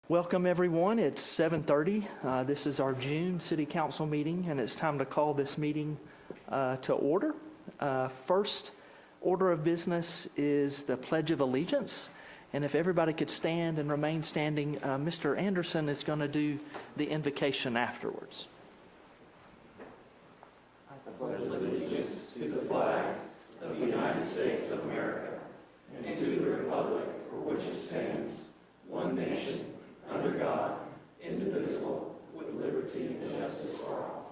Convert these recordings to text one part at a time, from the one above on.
Welcome, everyone. It's 7:30. This is our June City Council meeting, and it's time to call this meeting to order. First order of business is the Pledge of Allegiance. And if everybody could stand and remain standing, Mr. Anderson is going to do the invocation afterwards. I pledge allegiance to the flag of the United States of America and to the republic for which it stands, one nation, under God, indivisible, with liberty and justice for all.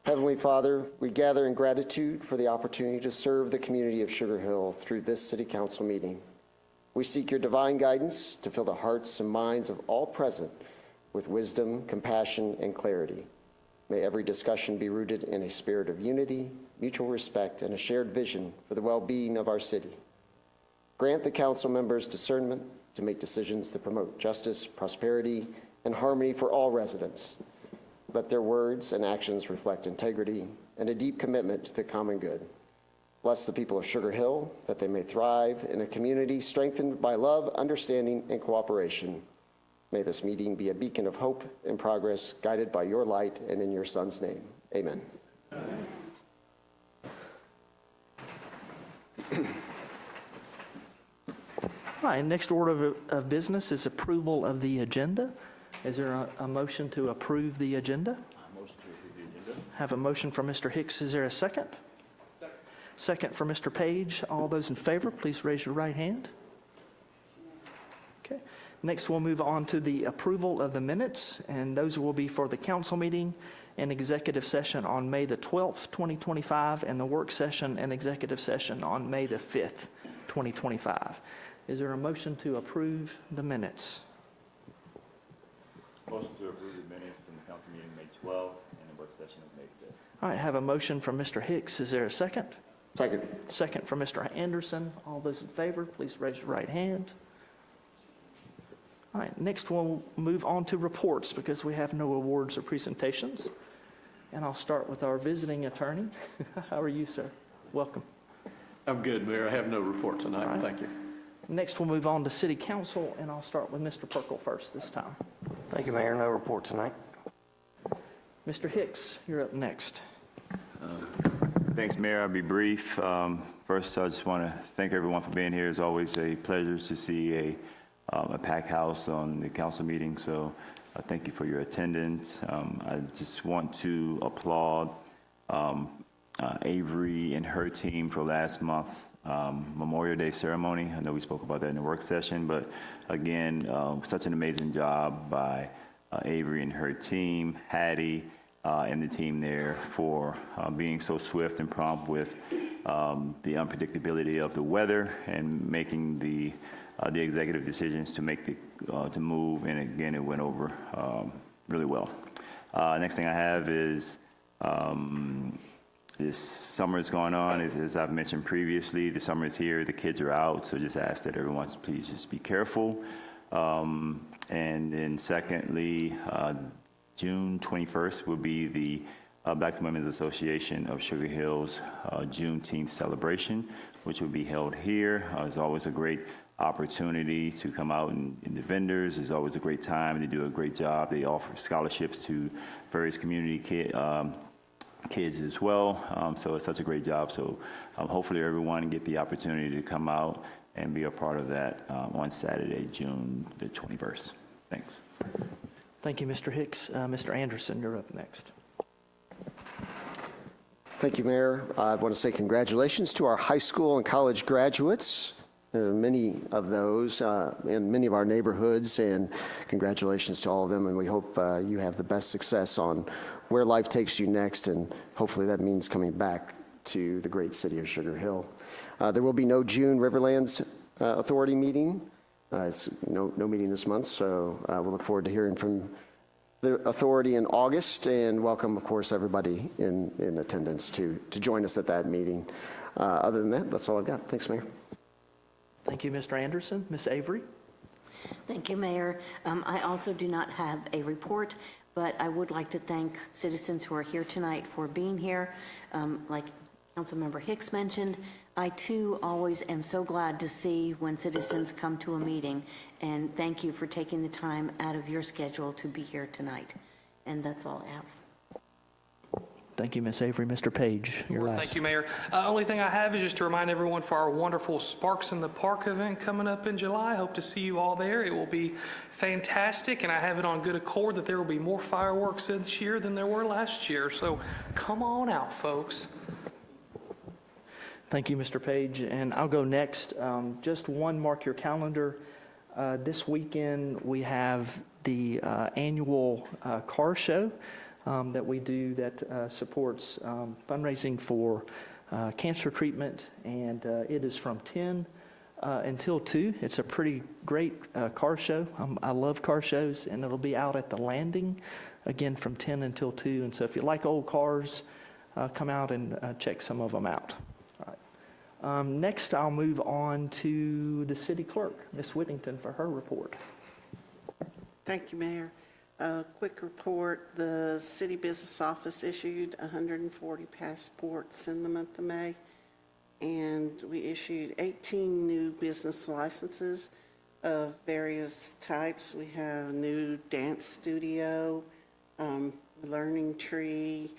Heavenly Father, we gather in gratitude for the opportunity to serve the community of Sugar Hill through this City Council meeting. We seek your divine guidance to fill the hearts and minds of all present with wisdom, compassion, and clarity. May every discussion be rooted in a spirit of unity, mutual respect, and a shared vision for the well-being of our city. Grant the council members discernment to make decisions that promote justice, prosperity, and harmony for all residents. Let their words and actions reflect integrity and a deep commitment to the common good. Bless the people of Sugar Hill that they may thrive in a community strengthened by love, understanding, and cooperation. May this meeting be a beacon of hope and progress, guided by your light and in your Son's name. Amen. Amen. All right, next order of business is approval of the agenda. Is there a motion to approve the agenda? Motion to approve the agenda. Have a motion from Mr. Hicks. Is there a second? Second from Mr. Page. All those in favor, please raise your right hand. Okay. Next, we'll move on to the approval of the minutes, and those will be for the council meeting and executive session on May the 12th, 2025, and the work session and executive session on May the 5th, 2025. Is there a motion to approve the minutes? Motion to approve the minutes from the council meeting May 12th and the work session of May 5th. All right, have a motion from Mr. Hicks. Is there a second? Second. Second from Mr. Anderson. All those in favor, please raise your right hand. All right, next we'll move on to reports because we have no awards or presentations. And I'll start with our visiting attorney. How are you, sir? Welcome. I'm good, Mayor. I have no report tonight. Right. Thank you. Next we'll move on to City Council, and I'll start with Mr. Perkle first this time. Thank you, Mayor. No report tonight. Mr. Hicks, you're up next. Thanks, Mayor. I'll be brief. First, I just want to thank everyone for being here. It's always a pleasure to see a packed house on the council meeting, so thank you for your attendance. I just want to applaud Avery and her team for last month's Memorial Day ceremony. I know we spoke about that in the work session, but again, such an amazing job by Avery and her team, Hattie, and the team there for being so swift and prompt with the unpredictability of the weather and making the executive decisions to make to move. And again, it went over really well. Next thing I have is this summer is going on. As I've mentioned previously, the summer is here. The kids are out, so just ask that everyone please just be careful. And then secondly, June 21st will be the Black Women's Association of Sugar Hill's Juneteenth celebration, which will be held here. It's always a great opportunity to come out and the vendors. It's always a great time. They do a great job. They offer scholarships to various community kids as well. So it's such a great job. So hopefully everyone get the opportunity to come out and be a part of that on Saturday, June the 21st. Thanks. Thank you, Mr. Hicks. Mr. Anderson, you're up next. Thank you, Mayor. I want to say congratulations to our high school and college graduates. There are many of those in many of our neighborhoods, and congratulations to all of them. And we hope you have the best success on where life takes you next, and hopefully that means coming back to the great city of Sugar Hill. There will be no June Riverlands Authority meeting. It's no meeting this month, so we'll look forward to hearing from the authority in August, and welcome, of course, everybody in attendance to join us at that meeting. Other than that, that's all I've got. Thanks, Mayor. Thank you, Mr. Anderson. Ms. Avery? Thank you, Mayor. I also do not have a report, but I would like to thank citizens who are here tonight for being here. Like Councilmember Hicks mentioned, I too always am so glad to see when citizens come to a meeting, and thank you for taking the time out of your schedule to be here tonight. And that's all I have. Thank you, Ms. Avery. Mr. Page, you're last. Thank you, Mayor. Only thing I have is just to remind everyone for our wonderful Sparks in the Park event coming up in July. Hope to see you all there. It will be fantastic, and I have it on good accord that there will be more fireworks this year than there were last year. So come on out, folks. Thank you, Mr. Page. And I'll go next. Just one, mark your calendar. This weekend, we have the annual car show that we do that supports fundraising for cancer treatment, and it is from 10 until 2. It's a pretty great car show. I love car shows, and it'll be out at the Landing, again, from 10 until 2. And so if you like old cars, come out and check some of them out. All right. Next, I'll move on to the city clerk, Ms. Whittington, for her report. Thank you, Mayor. Quick report, the city business office issued 140 passports in the month of May, and we issued 18 new business licenses of various types. We have a new dance studio, learning tree,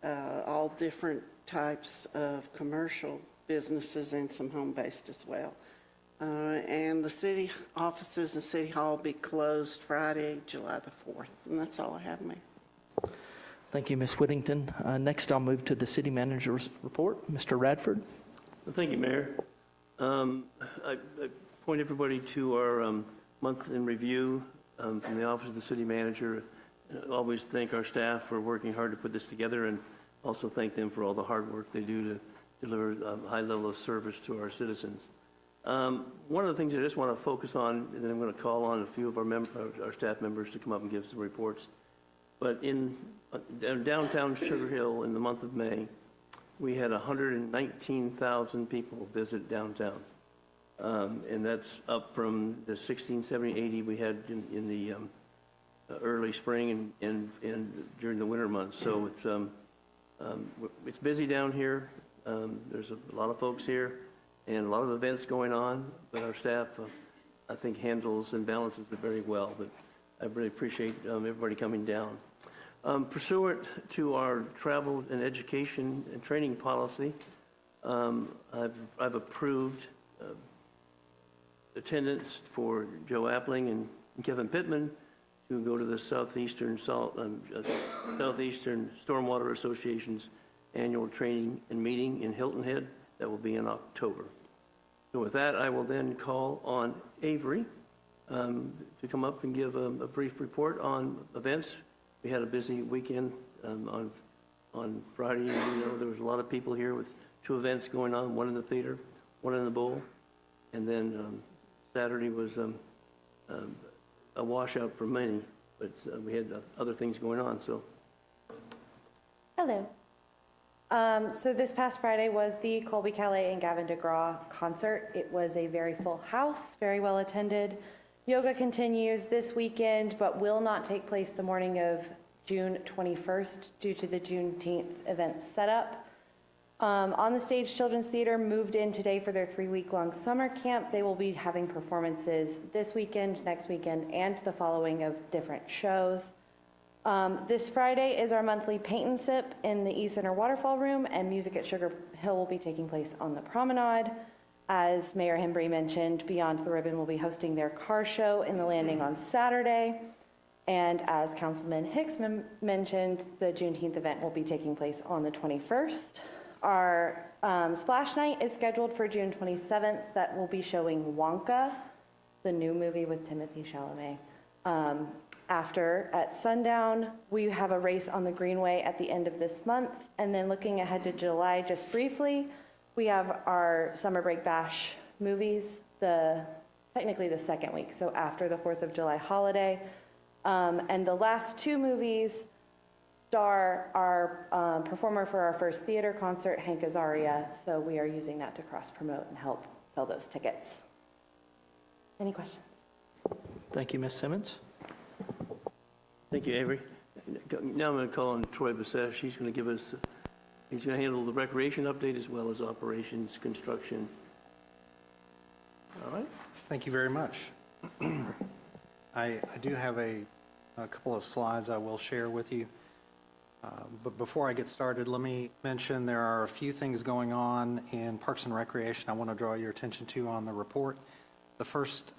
all different types of commercial businesses and some home-based as well. And the city offices and City Hall will be closed Friday, July the 4th. And that's all I have, Mayor. Thank you, Ms. Whittington. Next, I'll move to the city manager's report. Mr. Radford. Thank you, Mayor. I point everybody to our month in review from the Office of the City Manager. I always thank our staff for working hard to put this together, and also thank them for all the hard work they do to deliver a high level of service to our citizens. One of the things I just want to focus on, and then I'm going to call on a few of our staff members to come up and give some reports. But in downtown Sugar Hill in the month of May, we had 119,000 people visit downtown. And that's up from the 16, 17, 80 we had in the early spring and during the winter months. So it's busy down here. There's a lot of folks here and a lot of events going on, but our staff, I think, handles and balances it very well. But I really appreciate everybody coming down. Pursuant to our travel and education and training policy, I've approved attendance for Joe Appling and Kevin Pittman to go to the Southeastern Stormwater Association's annual training and meeting in Hilton Head. That will be in October. So with that, I will then call on Avery to come up and give a brief report on events. We had a busy weekend on Friday. You know, there was a lot of people here with 2 events going on, one in the theater, one in the bowl. And then Saturday was a washout for many, but we had other things going on. So, hello. So this past Friday was the Colby Calais and Gavin DeGraw concert. It was a very full house, very well attended. Yoga continues this weekend, but will not take place the morning of June 21st due to the Juneteenth event setup. On the Stage, Children's Theater moved in today for their 3-week-long summer camp. They will be having performances this weekend, next weekend, and the following of different shows. This Friday is our monthly paint and sip in the East Center Waterfall Room, and music at Sugar Hill will be taking place on the Promenade. As Mayor Hembry mentioned, Beyond the Ribbon will be hosting their car show in the Landing on Saturday. And as Councilman Hicks mentioned, the Juneteenth event will be taking place on the 21st. Our Splash Night is scheduled for June 27th. That will be showing Wonka, the new movie with Timothée Chalamet. After, at sundown, we have a race on the Greenway at the end of this month. And then looking ahead to July, just briefly, we have our Summer Break Bash movies, technically the second week, so after the 4th of July holiday. And the last 2 movies star our performer for our first theater concert, Hank Azaria, so we are using that to cross-promote and help sell those tickets. Any questions? Thank you, Ms. Simmons. thank you, Avery. Now I'm going to call on Troy Bassett. She's going to give us He's going to handle the recreation update as well as operations, construction. All right? Thank you very much. I do have a couple of slides I will share with you. But before I get started, let me mention there are a few things going on in Parks and Recreation I want to draw your attention to on the report. The first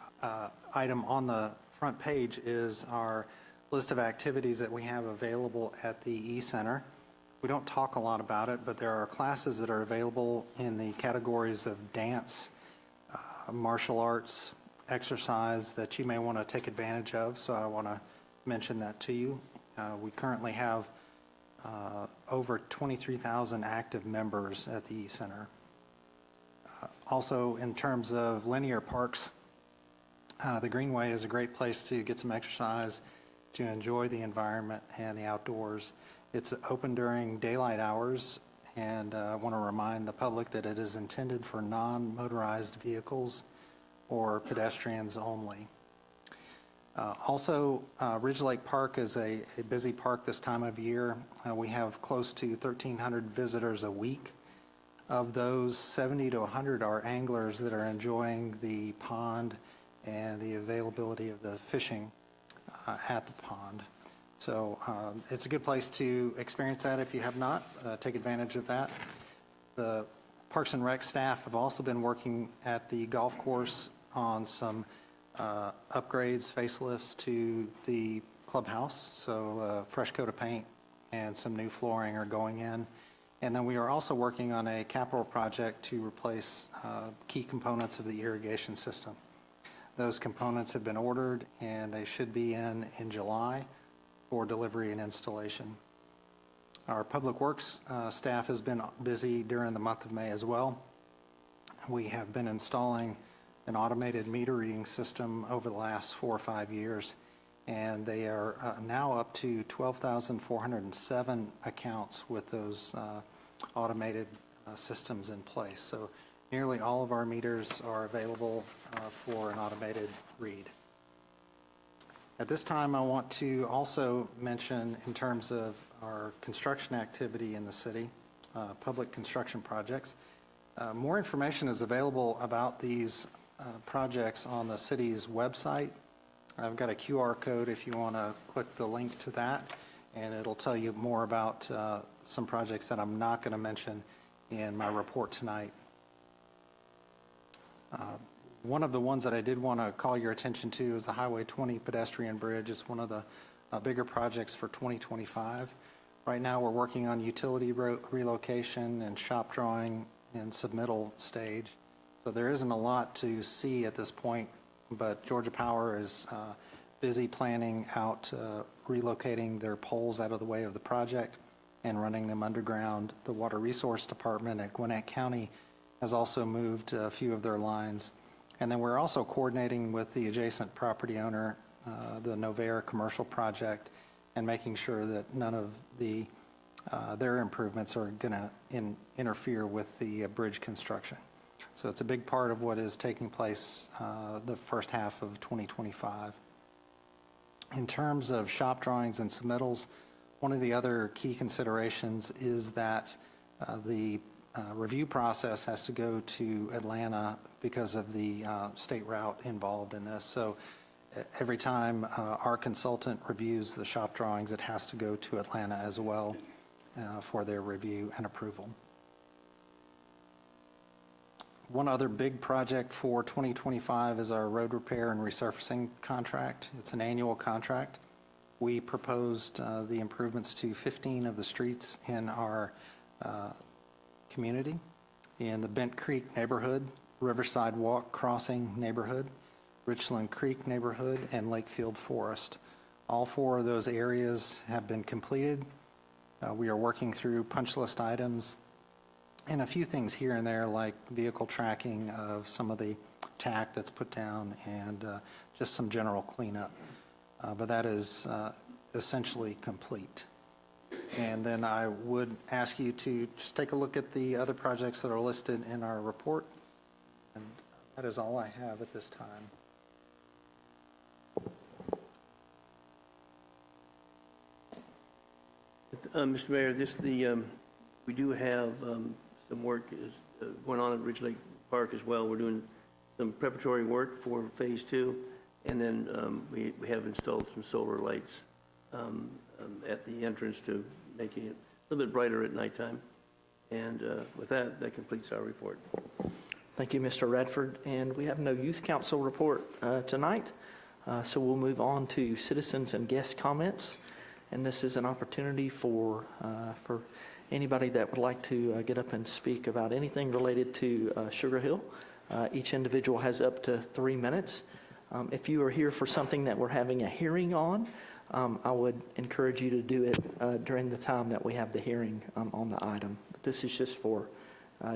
item on the front page is our list of activities that we have available at the E-Center. We don't talk a lot about it, but there are classes that are available in the categories of dance, martial arts, exercise that you may want to take advantage of, so I want to mention that to you. We currently have over 23,000 active members at the E-Center. Also, in terms of linear parks, the Greenway is a great place to get some exercise, to enjoy the environment and the outdoors. It's open during daylight hours, and I want to remind the public that it is intended for non-motorized vehicles or pedestrians only. Also, Ridge Lake Park is a busy park this time of year. We have close to 1,300 visitors a week. Of those, 70 to 100 are anglers that are enjoying the pond and the availability of the fishing at the pond. So it's a good place to experience that if you have not. Take advantage of that. The Parks and Rec staff have also been working at the golf course on some upgrades, facelifts to the clubhouse. So fresh coat of paint and some new flooring are going in. And then we are also working on a capital project to replace key components of the irrigation system. Those components have been ordered and they should be in July for delivery and installation. Our Public Works staff has been busy during the month of May as well. We have been installing an automated meter reading system over the last 4 or 5 years, and they are now up to 12,407 accounts with those automated systems in place. So nearly all of our meters are available for an automated read. At this time, I want to also mention, in terms of our construction activity in the city, public construction projects, more information is available about these projects on the city's website. I've got a QR code if you want to click the link to that, and it'll tell you more about some projects that I'm not going to mention in my report tonight. One of the ones that I did want to call your attention to is the Highway 20 pedestrian bridge. It's one of the bigger projects for 2025. Right now, we're working on utility relocation and shop drawing and submittal stage. So there isn't a lot to see at this point, but Georgia Power is busy planning out relocating their poles out of the way of the project and running them underground. The Water Resource Department at Gwinnett County has also moved a few of their lines. And then we're also coordinating with the adjacent property owner, the Novair commercial project, and making sure that none of their improvements are going to interfere with the bridge construction. So it's a big part of what is taking place the first half of 2025. In terms of shop drawings and submittals, one of the other key considerations is that the review process has to go to Atlanta because of the state route involved in this. So every time our consultant reviews the shop drawings, it has to go to Atlanta as well for their review and approval. One other big project for 2025 is our road repair and resurfacing contract. It's an annual contract. We proposed the improvements to 15 of the streets in our community, in the Bent Creek neighborhood, Riverside Walk Crossing neighborhood, Richland Creek neighborhood, and Lakefield Forest. All 4 of those areas have been completed. We are working through punch list items and a few things here and there, like vehicle tracking of some of the tack that's put down and just some general cleanup. But that is essentially complete. And then I would ask you to just take a look at the other projects that are listed in our report. And that is all I have at this time. Mr. Mayor, We do have some work going on at Ridge Lake Park as well. We're doing some preparatory work for Phase 2, and then we have installed some solar lights at the entrance to making it a little bit brighter at nighttime. And with that, that completes our report. Thank you, Mr. Radford. And we have no youth council report tonight, so we'll move on to citizens and guest comments. And this is an opportunity for anybody that would like to get up and speak about anything related to Sugar Hill. Each individual has up to 3 minutes. If you are here for something that we're having a hearing on, I would encourage you to do it during the time that we have the hearing on the item. But this is just for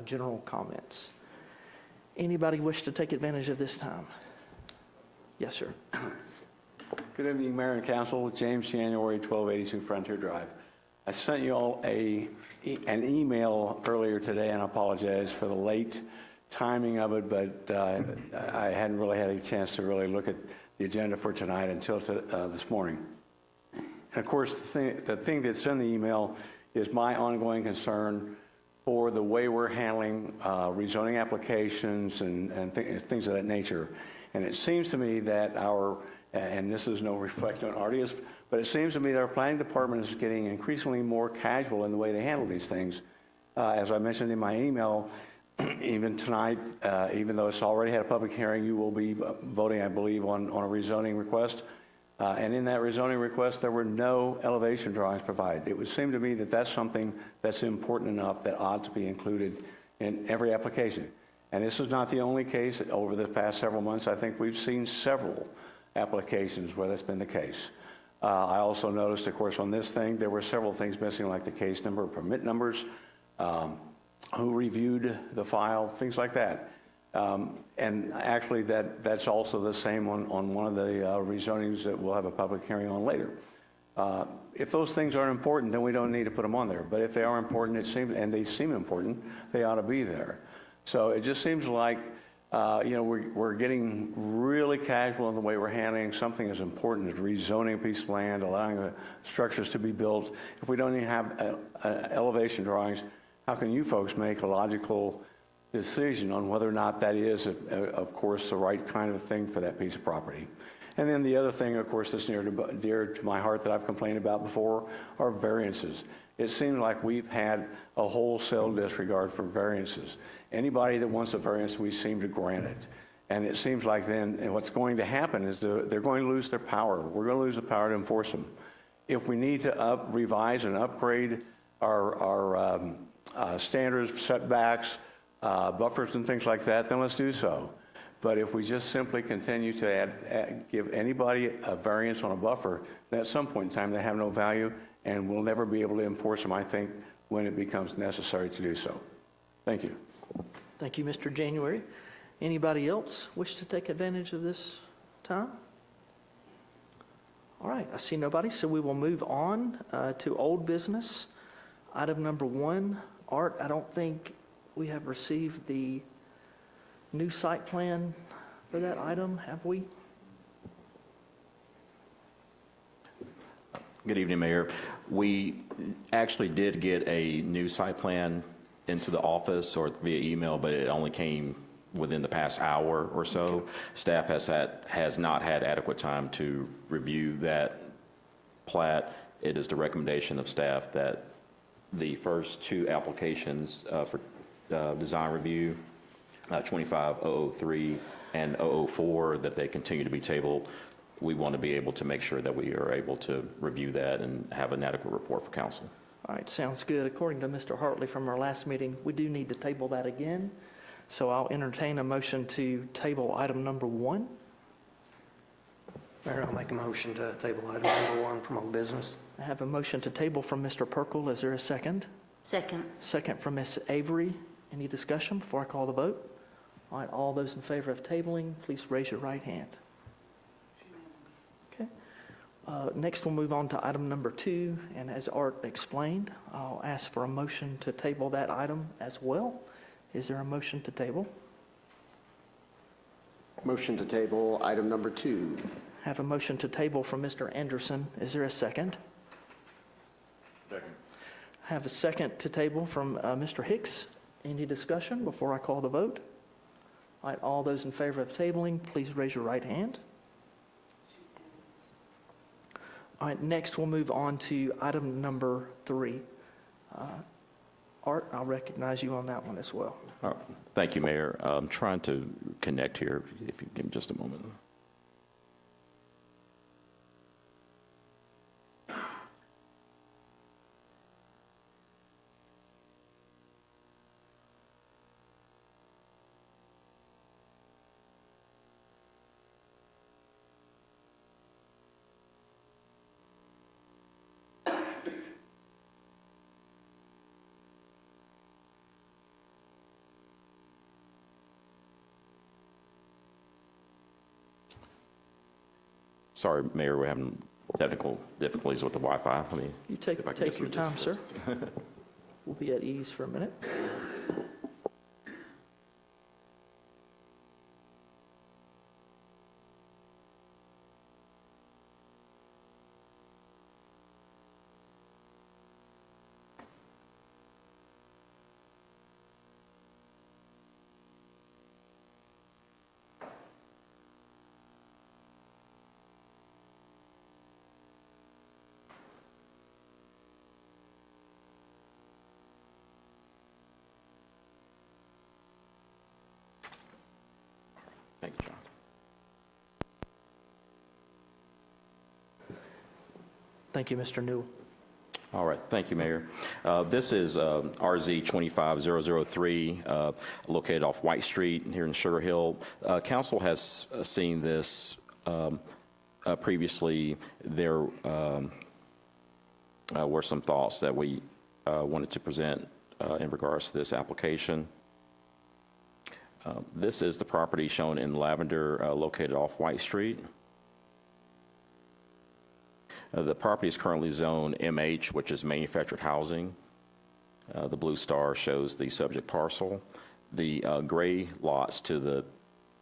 general comments. Anybody wish to take advantage of this time? Yes, sir. Good evening, Mayor and Council. James January, 1282 Frontier Drive. I sent you all an email earlier today, and I apologize for the late timing of it, but I hadn't really had a chance to really look at the agenda for tonight until this morning. And of course, the thing that's in the email is my ongoing concern for the way we're handling rezoning applications and things of that nature. And it seems to me that and this is no reflection on Artius, but it seems to me that our planning department is getting increasingly more casual in the way they handle these things. As I mentioned in my email, even tonight, even though it's already had a public hearing, you will be voting, I believe, on a rezoning request. And in that rezoning request, there were no elevation drawings provided. It would seem to me that that's something that's important enough that ought to be included in every application. And this is not the only case. Over the past several months, I think we've seen several applications where that's been the case. I also noticed, of course, on this thing, there were several things missing, like the case number, permit numbers, who reviewed the file, things like that. And actually, that's also the same on one of the rezonings that we'll have a public hearing on later. If those things aren't important, then we don't need to put them on there. But if they are important, and they seem important, they ought to be there. So it just seems like we're getting really casual in the way we're handling something as important as rezoning a piece of land, allowing the structures to be built. If we don't even have elevation drawings, how can you folks make a logical decision on whether or not that is, of course, the right kind of thing for that piece of property? And then the other thing, of course, that's dear to my heart that I've complained about before are variances. It seems like we've had a wholesale disregard for variances. Anybody that wants a variance, we seem to grant it. And it seems like then what's going to happen is they're going to lose their power. We're going to lose the power to enforce them. If we need to revise and upgrade our standards, setbacks, buffers and things like that, then let's do so. But if we just simply continue to give anybody a variance on a buffer, then at some point in time they have no value, and we'll never be able to enforce them, I think, when it becomes necessary to do so. Thank you. Thank you, Mr. January. Anybody else wish to take advantage of this time? All right, I see nobody, so we will move on to old business. Item number 1, Art, I don't think we have received the new site plan for that item, have we? Good evening, Mayor. We actually did get a new site plan into the office or via email, but it only came within the past hour or so. Okay. Staff has not had adequate time to review that plat. It is the recommendation of staff that the first 2 applications for design review, 25003 and 004, that they continue to be tabled. We want to be able to make sure that we are able to review that and have an adequate report for council. All right, sounds good. According to Mr. Hartley from our last meeting, we do need to table that again. So I'll entertain a motion to table item number 1. Mayor, I'll make a motion to table item number 1 from old business. I have a motion to table from Mr. Perkle. Is there a second? Second. Second from Ms. Avery. Any discussion before I call the vote? All right, all those in favor of tabling, please raise your right hand. Okay. Next, we'll move on to item number 2, and as Art explained, I'll ask for a motion to table that item as well. Is there a motion to table? Motion to table item number 2. Have a motion to table from Mr. Anderson. Is there a second? Second. Have a second to table from Mr. Hicks. Any discussion before I call the vote? All right, all those in favor of tabling, please raise your right hand. All right, next we'll move on to item number 3. Art, I'll recognize you on that one as well. All right. Thank you, Mayor. I'm trying to connect here, if you give me just a moment. Sorry, Mayor, we're having technical difficulties with the Wi-Fi. Let me You see if I can take get your through this. time, sir. We'll be at ease for a minute. Thank you, John. Thank you, Mr. Newell. All right, thank you, Mayor. This is RZ 25003, located off White Street here in Sugar Hill. Council has seen this previously. There were some thoughts that we wanted to present in regards to this application. This is the property shown in Lavender, located off White Street. The property is currently zoned MH, which is manufactured housing. The blue star shows the subject parcel. The gray lots to the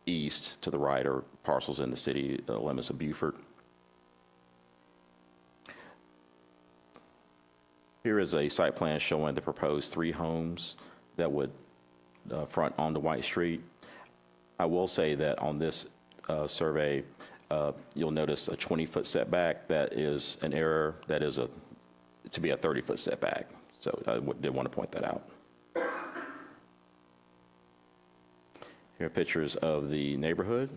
east, to the right, are parcels in the city limits of Beaufort. Here is a site plan showing the proposed 3 homes that would front onto White Street. I will say that on this survey, you'll notice a 20-foot setback. That is an error. That is to be a 30-foot setback. So I did want to point that out. Here are pictures of the neighborhood.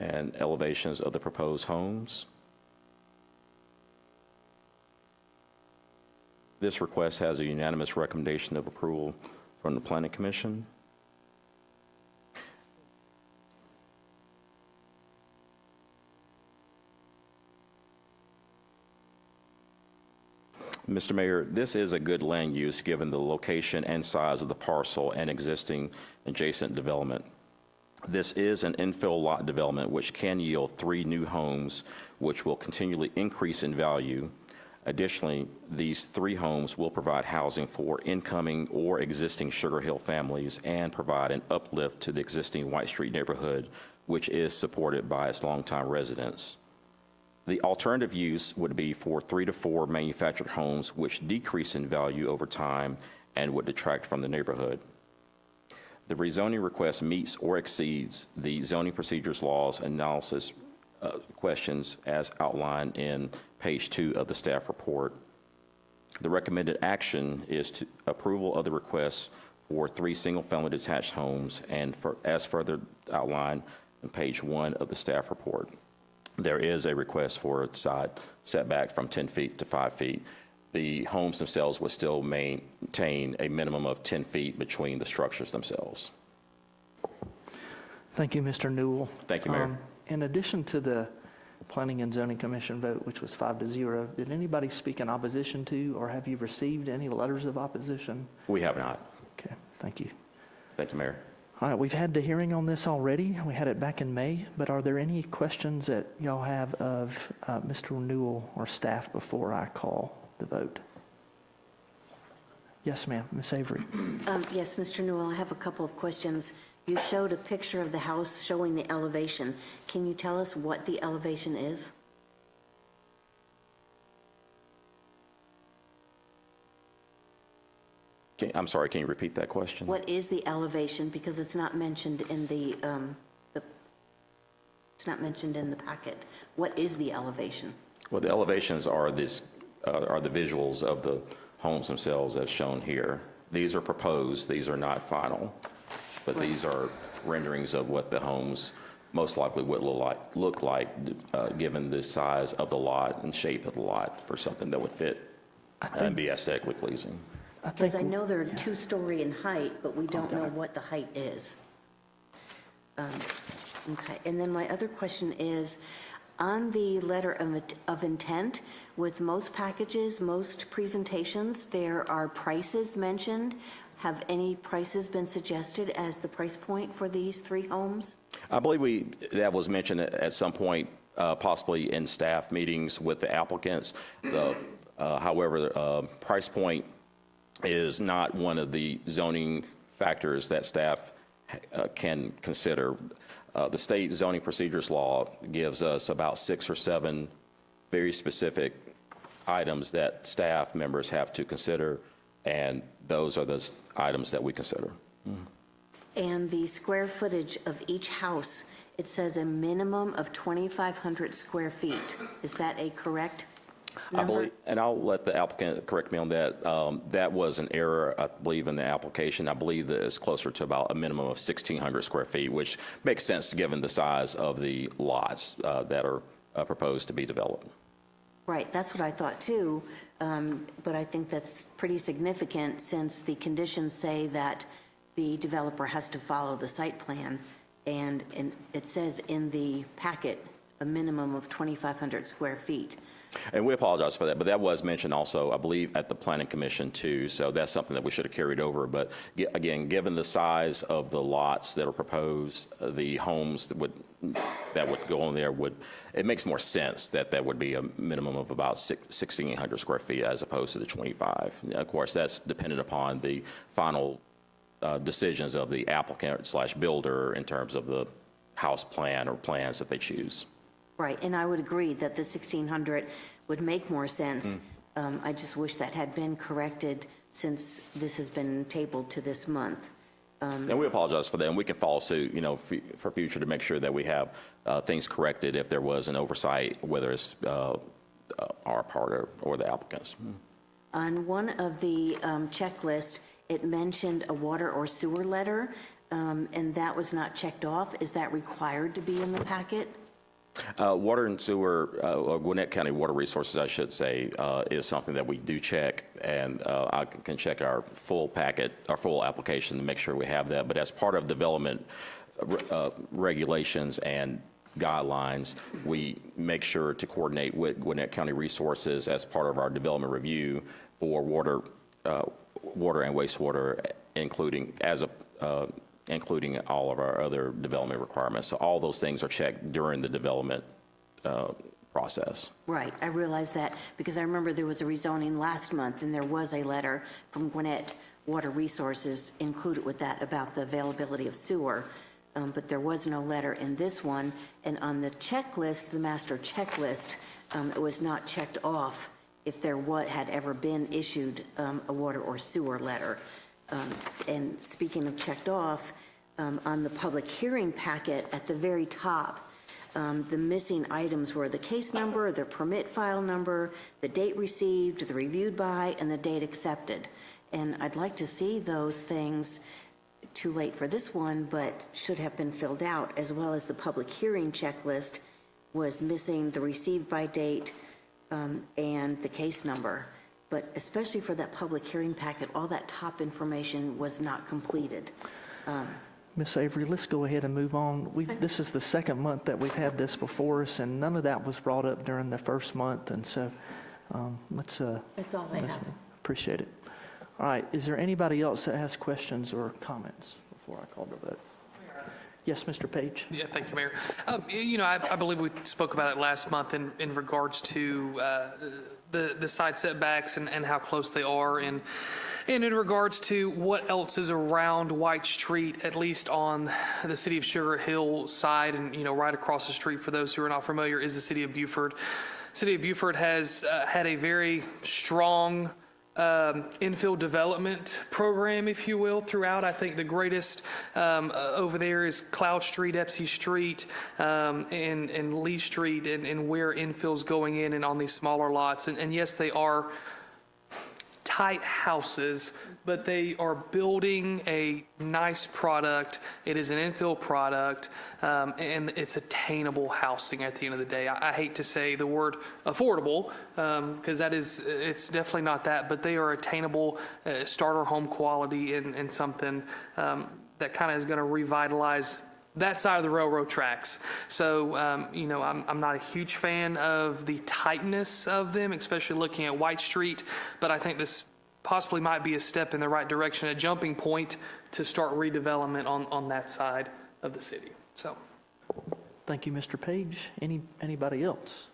And elevations of the proposed homes. This request has a unanimous recommendation of approval from the Planning Commission. Mr. Mayor, this is a good land use given the location and size of the parcel and existing adjacent development. This is an infill lot development which can yield 3 new homes, which will continually increase in value. Additionally, these 3 homes will provide housing for incoming or existing Sugar Hill families and provide an uplift to the existing White Street neighborhood, which is supported by its longtime residents. The alternative use would be for 3 to 4 manufactured homes, which decrease in value over time and would detract from the neighborhood. The rezoning request meets or exceeds the zoning procedures laws analysis questions as outlined in page 2 of the staff report. The recommended action is to approval of the request for 3 single-family detached homes and as further outlined on page 1 of the staff report. There is a request for a side setback from 10 feet to 5 feet. The homes themselves would still maintain a minimum of 10 feet between the structures themselves. Thank you, Mr. Newell. Thank you, Mayor. In addition to the Planning and Zoning Commission vote, which was 5-0, did anybody speak in opposition to, or have you received any letters of opposition? We have not. Okay, thank you. Thank you, Mayor. All right, we've had the hearing on this already. We had it back in May, but are there any questions that y'all have of Mr. Newell or staff before I call the vote? Yes, ma'am. Ms. Avery. Yes, Mr. Newell, I have a couple of questions. You showed a picture of the house showing the elevation. Can you tell us what the elevation is? I'm sorry, can you repeat that question? What is the elevation? Because it's not mentioned in it's not mentioned in the packet. What is the elevation? Well, the elevations are are the visuals of the homes themselves as shown here. These are proposed, these are not final, but these are renderings of what the homes most likely would look like given the size of the lot and shape of the lot for something that would fit and be aesthetically pleasing. Because I know they're 2-story in height, but we don't know what the height is. Okay, and then my other question is, on the letter of intent, with most packages, most presentations, there are prices mentioned. Have any prices been suggested as the price point for these 3 homes? I believe that was mentioned at some point, possibly in staff meetings with the applicants. However, price point is not one of the zoning factors that staff can consider. The state zoning procedures law gives us about 6 or 7 very specific items that staff members have to consider, and those are the items that we consider. And the square footage of each house, it says a minimum of 2,500 square feet. Is that a correct number? I believe, and I'll let the applicant correct me on that, that was an error, I believe, in the application. I believe that it's closer to about a minimum of 1,600 square feet, which makes sense given the size of the lots that are proposed to be developed. Right, that's what I thought too, but I think that's pretty significant since the conditions say that the developer has to follow the site plan, and it says in the packet a minimum of 2,500 square feet. And we apologize for that, but that was mentioned also, I believe, at the Planning Commission too, so that's something that we should have carried over. But again, given the size of the lots that are proposed, the homes that would go in there it makes more sense that would be a minimum of about 1,600 square feet as opposed to the 25. Of course, that's dependent upon the final decisions of the applicant/builder in terms of the house plan or plans that they choose. Right, and I would agree that the 1,600 would make more sense. I just wish that had been corrected since this has been tabled to this month. And we apologize for that, and we can follow suit, for future to make sure that we have things corrected if there was an oversight, whether it's our part or the applicants. On one of the checklists, it mentioned a water or sewer letter, and that was not checked off. Is that required to be in the packet? Water and sewer, Gwinnett County Water Resources, I should say, is something that we do check, and I can check our full packet, our full application to make sure we have that. But as part of development regulations and guidelines, we make sure to coordinate with Gwinnett County Resources as part of our development review for water and wastewater, including all of our other development requirements. So all those things are checked during the development process. Right, I realize that because I remember there was a rezoning last month and there was a letter from Gwinnett Water Resources included with that about the availability of sewer, but there was no letter in this one. And on the checklist, the master checklist, it was not checked off if there had ever been issued a water or sewer letter. And speaking of checked off, on the public hearing packet at the very top, the missing items were the case number, the permit file number, the date received, the reviewed by, and the date accepted. And I'd like to see those things, too late for this one, but should have been filled out, as well as the public hearing checklist was missing the received by date and the case number. But especially for that public hearing packet, all that top information was not completed. Ms. Avery, let's go ahead and move on. This is the second month that we've had this before us, and none of that was brought up during the first month, and so That's all I have. Appreciate it. All right, is there anybody else that has questions or comments before I call the vote? Yes, Mr. Page. Yeah, thank you, Mayor. I believe we spoke about it last month in regards to the side setbacks and how close they are, and in regards to what else is around White Street, at least on the city of Sugar Hill side, and right across the street, for those who are not familiar, is the city of Buford. City of Buford has had a very strong infill development program, if you will, throughout. I think the greatest over there is Cloud Street, Epsy Street, and Lee Street, and where infill's going in and on these smaller lots. And yes, they are tight houses, but they are building a nice product. It is an infill product, and it's attainable housing at the end of the day. I hate to say the word affordable, because it's definitely not that, but they are attainable starter home quality and something that kind of is going to revitalize that side of the railroad tracks. So, I'm not a huge fan of the tightness of them, especially looking at White Street, but I think this possibly might be a step in the right direction, a jumping point to start redevelopment on that side of the city. So, Thank you, Mr. Page. Anybody else?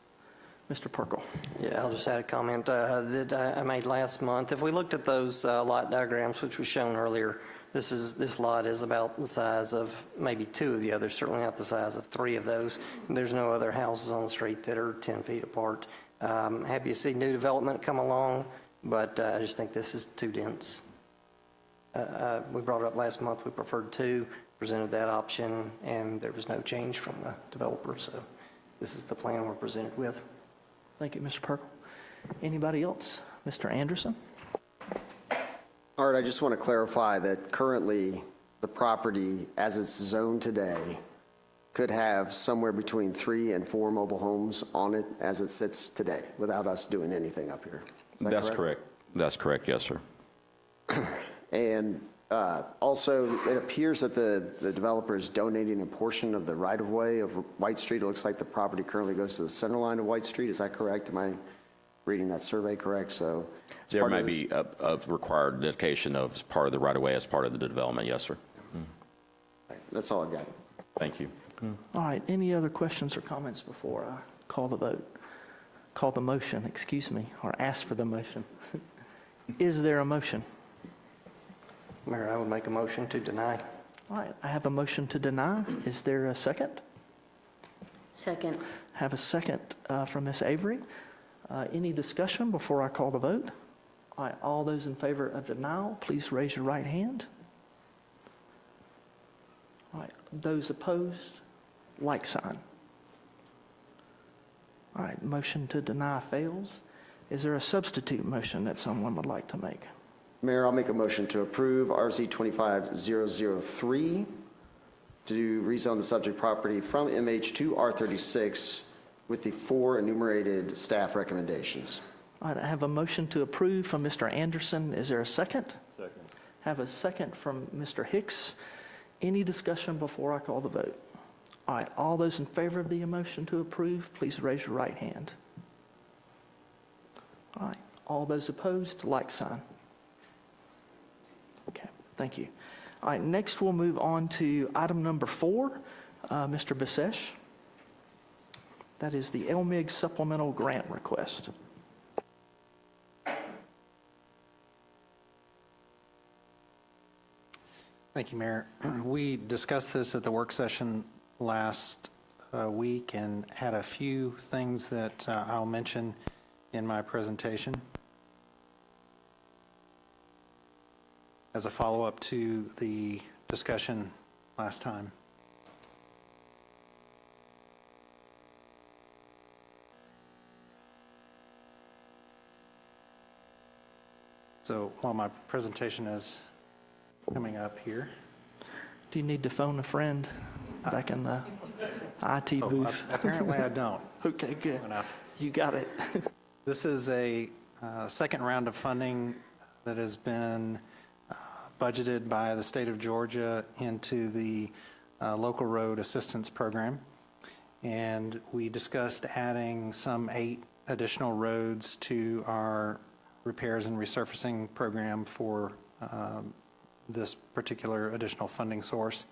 Mr. Perkle. Yeah, I'll just add a comment that I made last month. If we looked at those lot diagrams, which was shown earlier, this lot is about the size of maybe 2 of the others, certainly not the size of 3 of those. There's no other houses on the street that are 10 feet apart. Happy to see new development come along, but I just think this is too dense. We brought it up last month. We preferred 2, presented that option, and there was no change from the developer. So this is the plan we're presented with. Thank you, Mr. Perkle. Anybody else? Mr. Anderson? Art, I just want to clarify that currently the property, as it's zoned today, could have somewhere between 3 and 4 mobile homes on it as it sits today, without us doing anything up here. Is that That's correct. That's correct, yes, sir. And also, it appears that the developer is donating a portion of the right-of-way of White Street. It looks like the property currently goes to the center line of White Street. Is that correct? Am I reading that survey correct? So There may be a required dedication of part of the right-of-way as part of the development, yes, sir. That's all I've got. Thank you. All right, any other questions or comments before I call the vote? Call the motion, excuse me, or ask for the motion. Is there a motion? Mayor, I would make a motion to deny. All right, I have a motion to deny. Is there a second? Second. Have a second from Ms. Avery. Any discussion before I call the vote? All right, all those in favor of denial, please raise your right hand. All right, those opposed, like sign. All right, motion to deny fails. Is there a substitute motion that someone would like to make? Mayor, I'll make a motion to approve RZ 25003 to rezone the subject property from MH to R36 with the 4 enumerated staff recommendations. All right, I have a motion to approve from Mr. Anderson. Is there a second? Second. Have a second from Mr. Hicks. Any discussion before I call the vote? All right, all those in favor of the motion to approve, please raise your right hand. All right, all those opposed, like sign. Okay, thank you. All right, next we'll move on to item number 4, Mr. Bisesh. That is the LMIG supplemental grant request. Thank you, Mayor. We discussed this at the work session last week and had a few things that I'll mention in my presentation as a follow-up to the discussion last time. So while my presentation is coming up here. Do you need to phone a friend back in the IT booth? Apparently I don't. Okay, good. Enough. You got it. This is a second round of funding that has been budgeted by the state of Georgia into the local road assistance program. And we discussed adding some 8 additional roads to our repairs and resurfacing program for this particular additional funding source.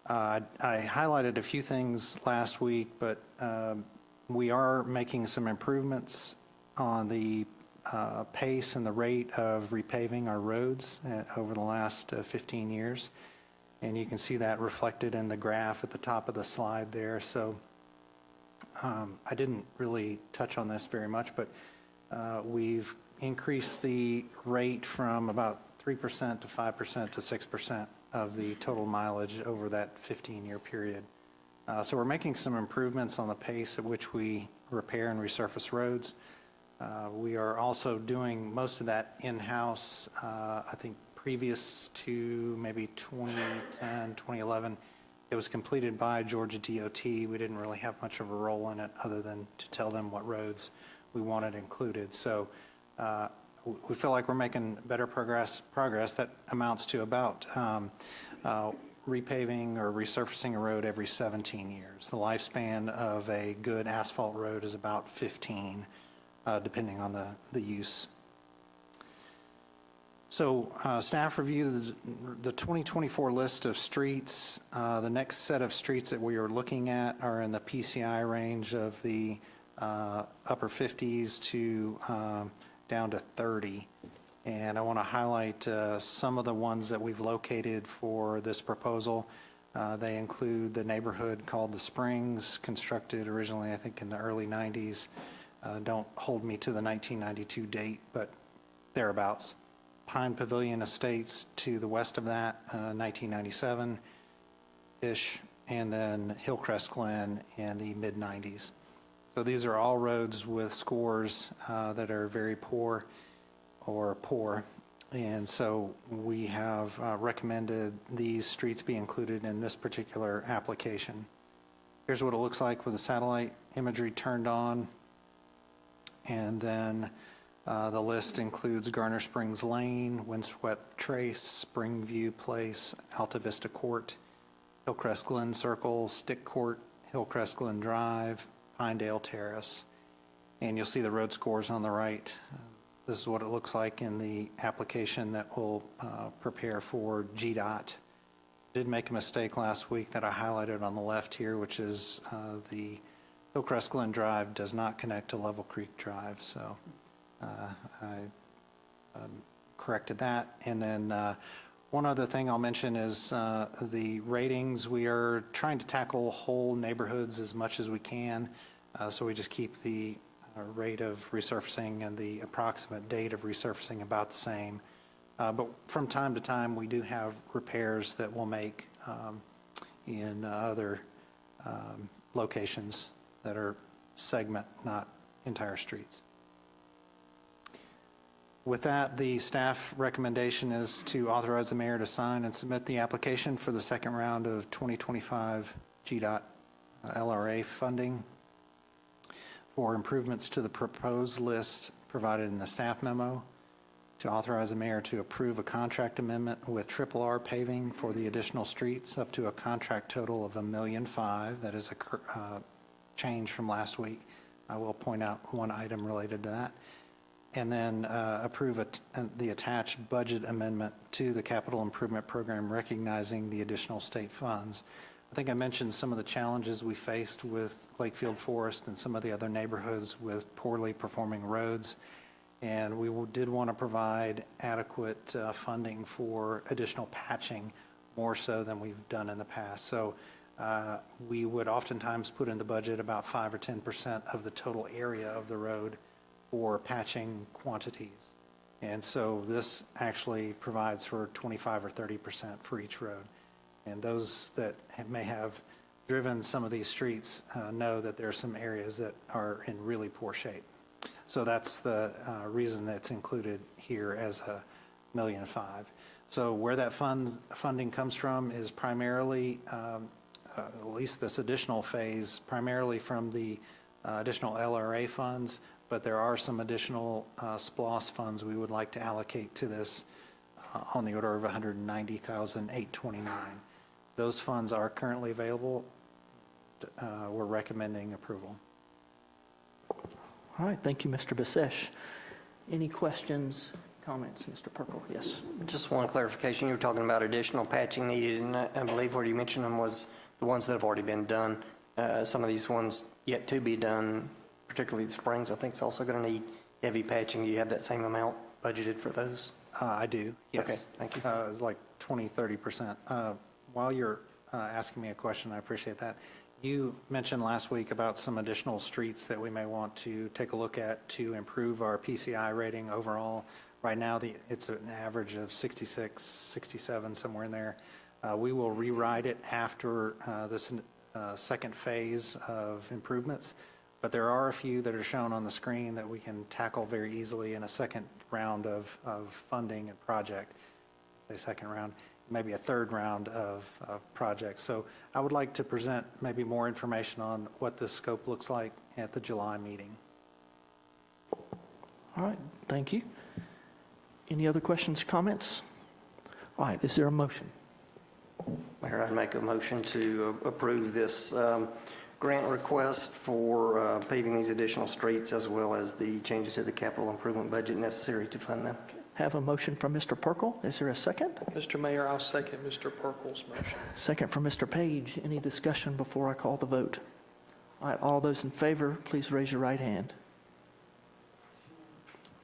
I highlighted a few things last week, but we are making some improvements on the pace and the rate of repaving our roads over the last 15 years. And you can see that reflected in the graph at the top of the slide there. So I didn't really touch on this very much, but We've increased the rate from about 3% to 5% to 6% of the total mileage over that 15-year period. So we're making some improvements on the pace at which we repair and resurface roads. We are also doing most of that in-house. I think previous to maybe 2010, 2011, it was completed by Georgia DOT. We didn't really have much of a role in it other than to tell them what roads we wanted included. So we feel like we're making better progress. That amounts to about repaving or resurfacing a road every 17 years. The lifespan of a good asphalt road is about 15, depending on the use. So staff reviewed the 2024 list of streets. The next set of streets that we are looking at are in the PCI range of the upper 50s to down to 30. And I want to highlight some of the ones that we've located for this proposal. They include the neighborhood called The Springs, constructed originally, I think, in the early 90s. Don't hold me to the 1992 date, but thereabouts. Pine Pavilion Estates to the west of that, 1997-ish, and then Hillcrest Glen in the mid-90s. So these are all roads with scores that are very poor or poor, and so we have recommended these streets be included in this particular application. Here's what it looks like with the satellite imagery turned on, and then the list includes Garner Springs Lane, Windswept Trace, Springview Place, Alta Vista Court, Hillcrest Glen Circle, Stick Court, Hillcrest Glen Drive, Pinedale Terrace. And you'll see the road scores on the right. This is what it looks like in the application that we'll prepare for GDOT. Did make a mistake last week that I highlighted on the left here, which is the Hillcrest Glen Drive does not connect to Level Creek Drive. So I corrected that. And then one other thing I'll mention is the ratings. We are trying to tackle whole neighborhoods as much as we can. So we just keep the rate of resurfacing and the approximate date of resurfacing about the same. But from time to time, we do have repairs that we'll make in other locations that are segment, not entire streets. With that, the staff recommendation is to authorize the mayor to sign and submit the application for the second round of 2025 GDOT LRA funding for improvements to the proposed list provided in the staff memo, to authorize the mayor to approve a contract amendment with R Paving for the additional streets up to a contract total of $1.5 million. That is a change from last week. I will point out one item related to that. And then approve the attached budget amendment to the capital improvement program, recognizing the additional state funds. I think I mentioned some of the challenges we faced with Lakefield Forest and some of the other neighborhoods with poorly performing roads. And we did want to provide adequate funding for additional patching, more so than we've done in the past. So we would oftentimes put in the budget about 5 or 10% of the total area of the road for patching quantities. And so this actually provides for 25 or 30% for each road. And those that may have driven some of these streets know that there are some areas that are in really poor shape. So that's the reason that's included here as $1.5 million. So where that funding comes from is primarily, at least this additional phase, primarily from the additional LRA funds, but there are some additional SPLOST funds we would like to allocate to this on the order of $190,829. Those funds are currently available. We're recommending approval. All right, thank you, Mr. Basesh. Any questions, comments, Mr. Purple? Yes. Just one clarification. You were talking about additional patching needed, and I believe where you mentioned them was the ones that have already been done. Some of these ones yet to be done, particularly the Springs, I think it's also going to need heavy patching. Do you have that same amount budgeted for those? I do, yes. Okay, thank you. It's like 20, 30%. While you're asking me a question, I appreciate that. You mentioned last week about some additional streets that we may want to take a look at to improve our PCI rating overall. Right now, it's an average of 66, 67, somewhere in there. We will rewrite it after this second phase of improvements, but there are a few that are shown on the screen that we can tackle very easily in a second round of funding and project. Say second round, maybe a third round of projects. So I would like to present maybe more information on what this scope looks like at the July meeting. All right, thank you. Any other questions, comments? All right, is there a motion? Mayor, I'd make a motion to approve this grant request for paving these additional streets, as well as the changes to the capital improvement budget necessary to fund them. Have a motion from Mr. Perkel. Is there a second? Mr. Mayor, I'll second Mr. Perkel's motion. Second from Mr. Page. Any discussion before I call the vote? All right, all those in favor, please raise your right hand.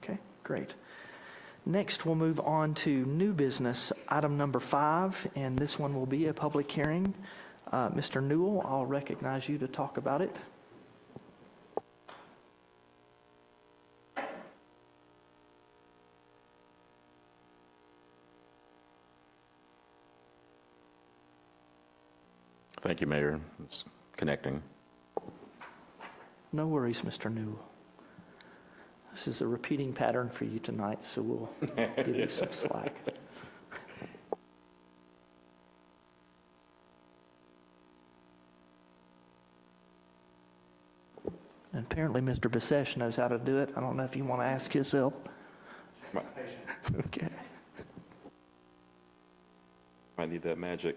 Okay, great. Next, we'll move on to new business, item number 5, and this one will be a public hearing. Mr. Newell, I'll recognize you to talk about it. Thank you, Mayor. It's connecting. No worries, Mr. Newell. This is a repeating pattern for you tonight, so we'll give you some slack. And apparently Mr. Bisesh knows how to do it. I don't know if you want to ask his help. Okay. Might need that magic.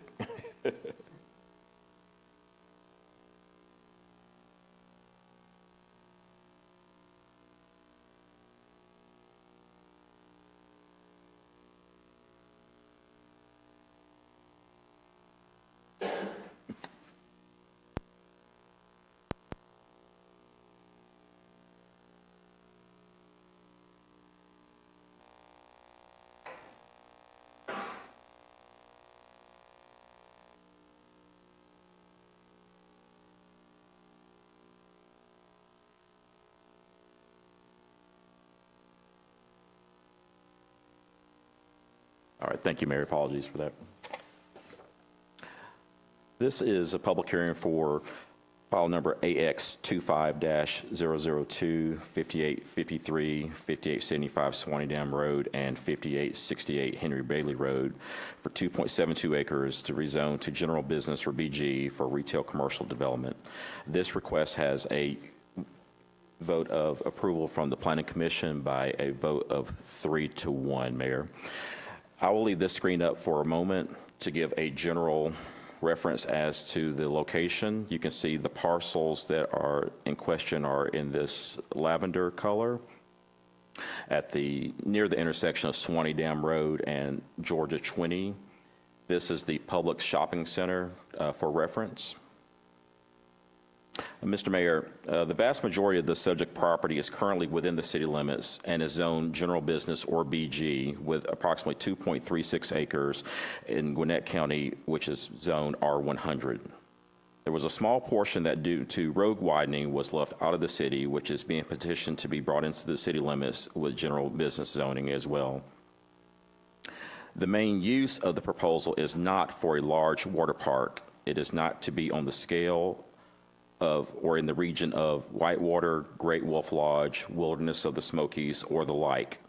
All right, thank you, Mayor. Apologies for that. This is a public hearing for file number AX25-002, 5853, 5875 Swanee Dam Road, and 5868 Henry Bailey Road for 2.72 acres to rezone to general business or BG for retail commercial development. This request has a vote of approval from the Planning Commission by a vote of 3-1, Mayor. I will leave this screen up for a moment to give a general reference as to the location. You can see the parcels that are in question are in this lavender color near the intersection of Swanee Dam Road and Georgia 20. This is the public shopping center for reference. Mr. Mayor, the vast majority of the subject property is currently within the city limits and is zoned general business or BG with approximately 2.36 acres in Gwinnett County, which is zoned R100. There was a small portion that due to road widening was left out of the city, which is being petitioned to be brought into the city limits with general business zoning as well. The main use of the proposal is not for a large water park. It is not to be on the scale of or in the region of Whitewater, Great Wolf Lodge, Wilderness of the Smokies, or the like.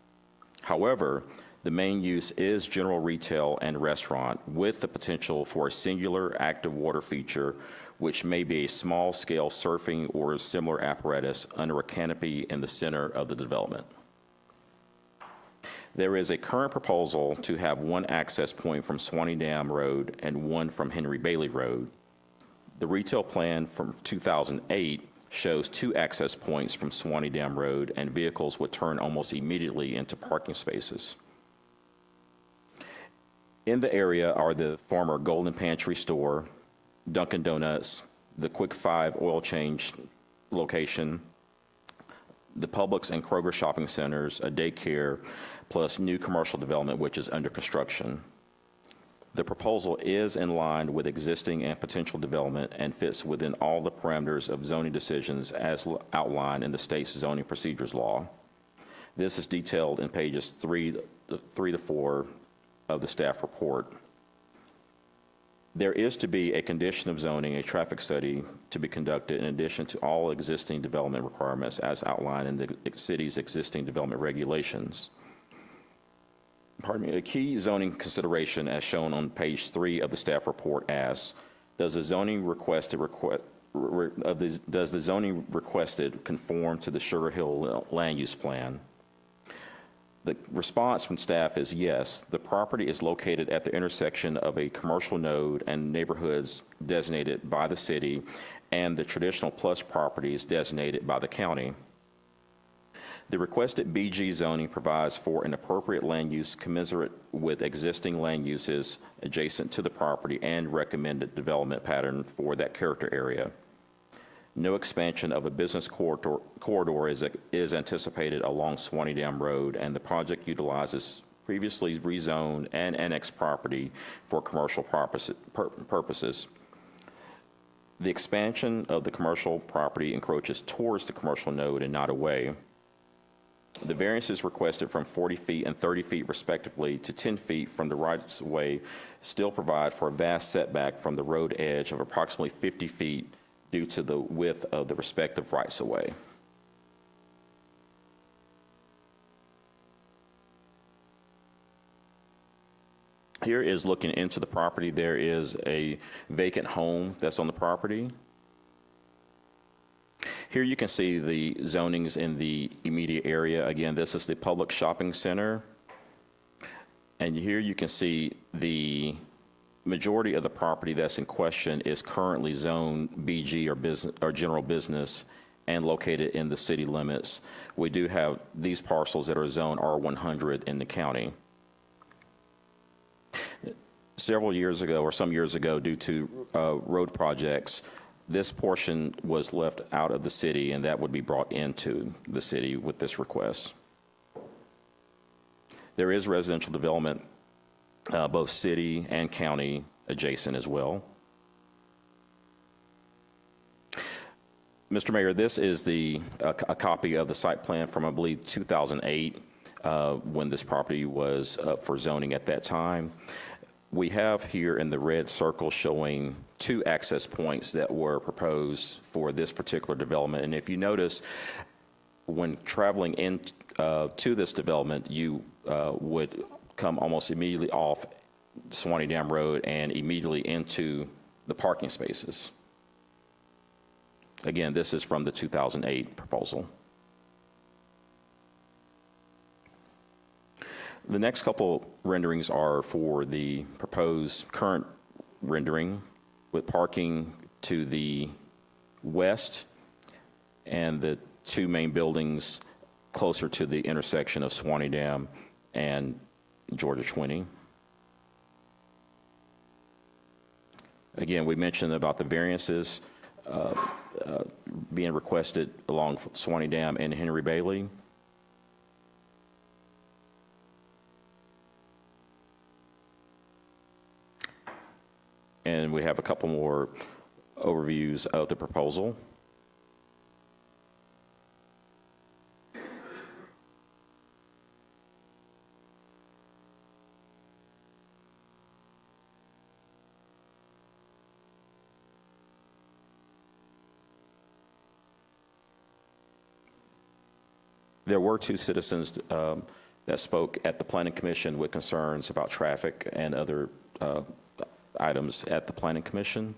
However, the main use is general retail and restaurant with the potential for a singular active water feature, which may be a small-scale surfing or similar apparatus under a canopy in the center of the development. There is a current proposal to have one access point from Swanee Dam Road and one from Henry Bailey Road. The retail plan from 2008 shows 2 access points from Swanee Dam Road, and vehicles would turn almost immediately into parking spaces. In the area are the former Golden Pantry store, Dunkin' Donuts, the Quick 5 oil change location, the Publix and Kroger shopping centers, a daycare, plus new commercial development which is under construction. The proposal is in line with existing and potential development and fits within all the parameters of zoning decisions as outlined in the state's zoning procedures law. This is detailed in pages 3 to 4 of the staff report. There is to be a condition of zoning, a traffic study to be conducted in addition to all existing development requirements as outlined in the city's existing development regulations. Pardon me, a key zoning consideration as shown on page 3 of the staff report asks, does the zoning requested conform to the Sugar Hill land use plan? The response from staff is yes. The property is located at the intersection of a commercial node and neighborhoods designated by the city and the traditional plus properties designated by the county. The requested BG zoning provides for an appropriate land use commensurate with existing land uses adjacent to the property and recommended development pattern for that character area. No expansion of a business corridor is anticipated along Swanee Dam Road, and the project utilizes previously rezoned and annexed property for commercial purposes. The expansion of the commercial property encroaches towards the commercial node and not away. The variances requested from 40 feet and 30 feet respectively to 10 feet from the right-of-way still provide for a vast setback from the road edge of approximately 50 feet due to the width of the respective rights-of-way. Here is looking into the property. There is a vacant home that's on the property. Here you can see the zonings in the immediate area. Again, this is the public shopping center. And here you can see the majority of the property that's in question is currently zoned BG or business or general business and located in the city limits. We do have these parcels that are zoned R100 in the county. Several years ago, or some years ago, due to road projects, this portion was left out of the city, and that would be brought into the city with this request. There is residential development, both city and county adjacent as well. Mr. Mayor, this is a copy of the site plan from, I believe, 2008, when this property was up for zoning at that time. We have here in the red circle showing 2 access points that were proposed for this particular development. And if you notice, when traveling in to this development, you would come almost immediately off Swanee Dam Road and immediately into the parking spaces. Again, this is from the 2008 proposal. The next couple renderings are for the proposed current rendering with parking to the west and the 2 main buildings closer to the intersection of Swanee Dam and Georgia 20. Again, we mentioned about the variances being requested along Swanee Dam and Henry Bailey. And we have a couple more overviews of the proposal. There were 2 citizens that spoke at the Planning Commission with concerns about traffic and other items at the Planning Commission.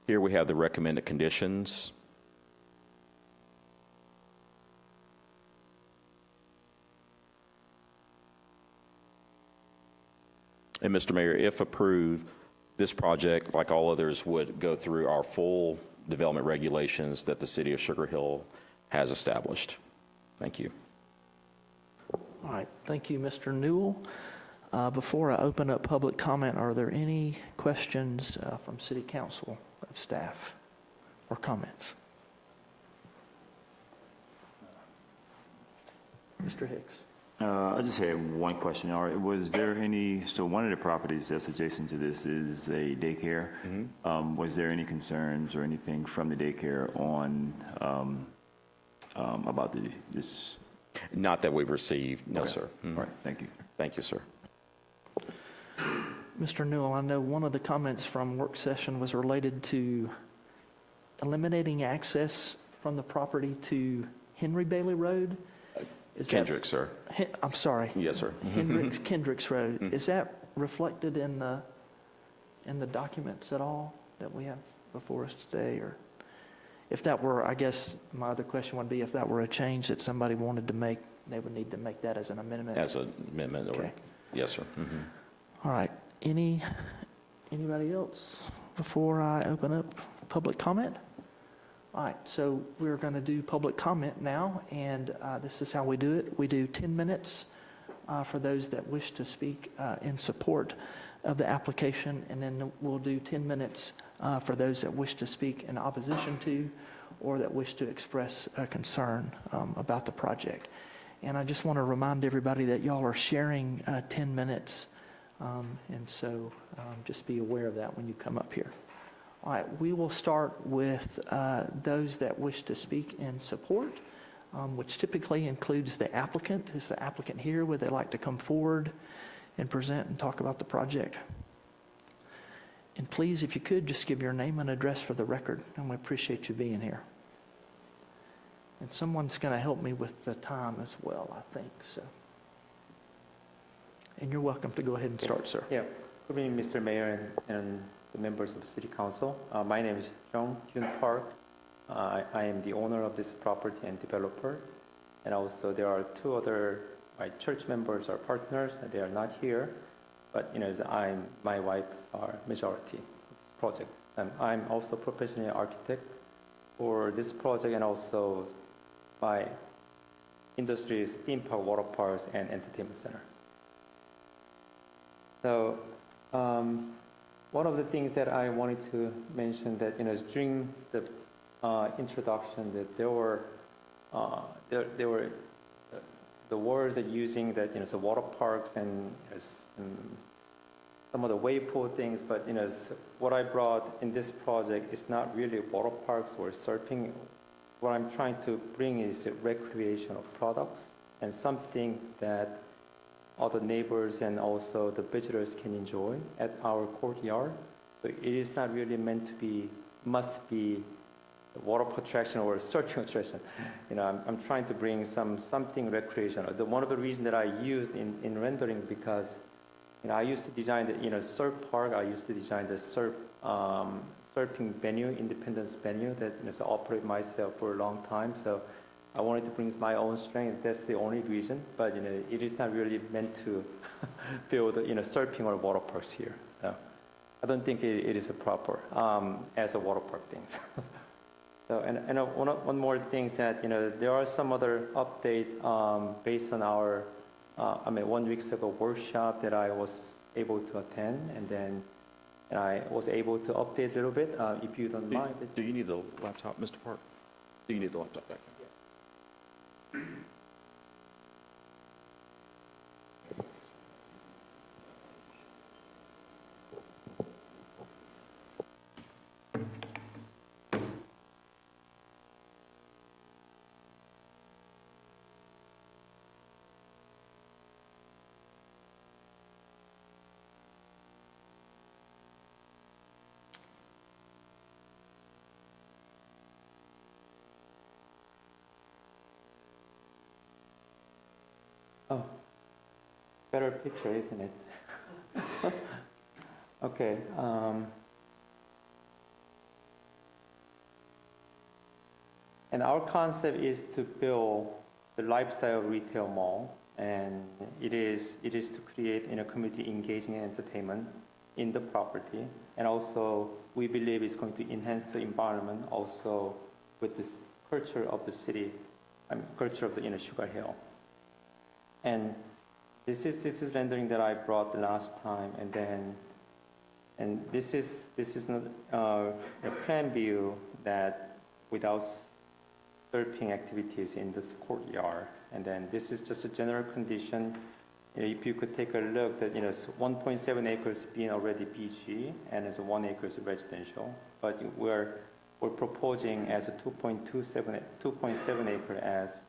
Here we have the recommended conditions. And Mr. Mayor, if approved, this project, like all others, would go through our full development regulations that the City of Sugar Hill has established. Thank you. All right, thank you, Mr. Newell. Before I open up public comment, are there any questions from City Council of staff or comments? Mr. Hicks. I just had one question. All right, was there any, so one of the properties that's adjacent to this is a daycare. Was there any concerns or anything from the daycare on, about this? Not that we've received, no, Okay. sir. All right, thank you. Thank you, sir. Mr. Newell, I know one of the comments from work session was related to eliminating access from the property to Henry Bailey Road. Is that- Kendrick, sir. I'm sorry. Yes, sir. Kendricks Road. Is that reflected in the documents at all that we have before us today? Or if that were, I guess my other question would be if that were a change that somebody wanted to make, they would need to make that as an amendment. As an amendment, or, Okay. yes, sir. All right. Anybody else before I open up public comment? All right, so we're going to do public comment now, and this is how we do it. We do 10 minutes for those that wish to speak in support of the application, and then we'll do 10 minutes for those that wish to speak in opposition to or that wish to express a concern about the project. And I just want to remind everybody that y'all are sharing 10 minutes, and so just be aware of that when you come up here. All right, we will start with those that wish to speak in support, which typically includes the applicant. Is the applicant here? Would they like to come forward and present and talk about the project? And please, if you could, just give your name and address for the record, and we appreciate you being here. And someone's going to help me with the time as well, I think, so. And you're welcome to go ahead and start, sir. Yeah, good evening, Mr. Mayor and the members of the City Council. My name is Jung Kyun Park. I am the owner of this property and developer. And also there are two other, my church members are partners, and they are not here. But my wife is our majority of this project. I'm also professional architect for this project, and also my industry is theme park, water parks, and entertainment center. So one of the things that I wanted to mention that during the introduction that there were the words that using that so water parks and some of the waypool things, but what I brought in this project is not really water parks or surfing. What I'm trying to bring is recreational products and something that other neighbors and also the visitors can enjoy at our courtyard. So it is not really meant to be, must be a water park attraction or a surfing attraction. I'm trying to bring something recreational. One of the reasons that I used in rendering, because I used to design the surf park. I used to design the surfing venue, Independence venue that I operate myself for a long time. So I wanted to bring my own strength. That's the only reason. But it is not really meant to build surfing or water parks here. So I don't think it is a proper as a water park things. So and one more thing is that there are some other update based on our 1 week ago workshop that I was able to attend, and I was able to update a little bit. If you don't mind. Do you need the laptop, Mr. Park? Do you need the laptop back? Oh, better picture, isn't it? Okay. And our concept is to build the lifestyle retail mall, and it is to create community engaging and entertainment in the property, and also we believe it's going to enhance the environment also with this culture of the city, culture of the Sugar Hill. And this is rendering that I brought the last time, and this is not a plan view that without surfing activities in this courtyard. And then this is just a general condition. If you could take a look, that it's 1.7 acres being already BG, and it's 1 acre residential. But we're proposing as a 2.7 acre as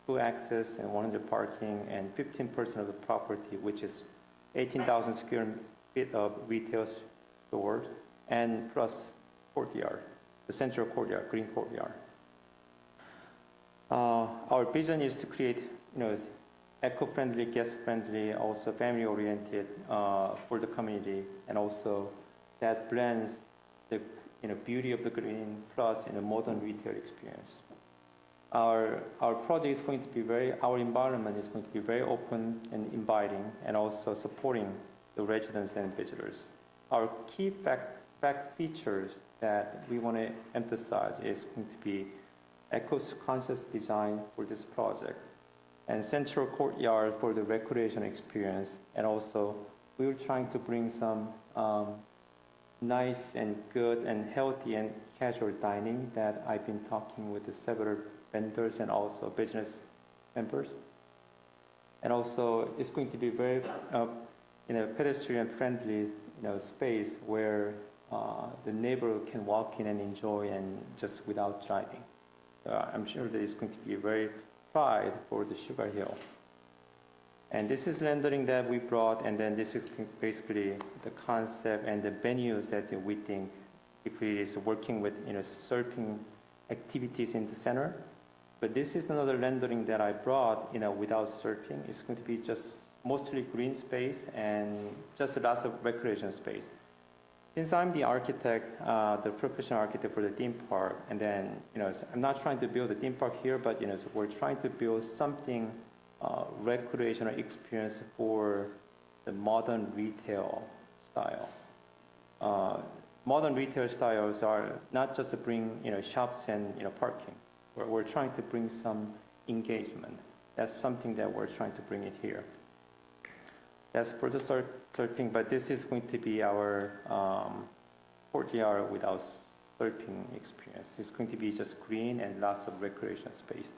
2 access and 100 parking, and 15% of the property, which is 18,000 square feet of retail stores, and plus courtyard, the central courtyard, green courtyard. Our vision is to create, eco-friendly, guest-friendly, also family-oriented for the community, and also that blends the beauty of the green plus in a modern retail experience. Our project is going to be our environment is going to be very open and inviting, and also supporting the residents and visitors. Our key fact features that we want to emphasize is going to be eco-conscious design for this project, and central courtyard for the recreation experience. And also, we were trying to bring some nice and good and healthy and casual dining that I've been talking with the several vendors and also business members. And also, it's going to be very pedestrian-friendly space where the neighbor can walk in and enjoy, and just without driving. I'm sure that it's going to be very pride for the Sugar Hill. And this is rendering that we brought, and then this is basically the concept and the venues that we think if it is working with surfing activities in the center. But this is another rendering that I brought without surfing. It's going to be just mostly green space and just lots of recreation space. Since I'm the architect, the professional architect for the theme park, and then I'm not trying to build a theme park here, but so we're trying to build something recreational experience for the modern retail style. Modern retail styles are not just to bring shops and parking. We're trying to bring some engagement. That's something that we're trying to bring it here. That's for the surfing, but this is going to be our courtyard without surfing experience. It's going to be just green and lots of recreation space.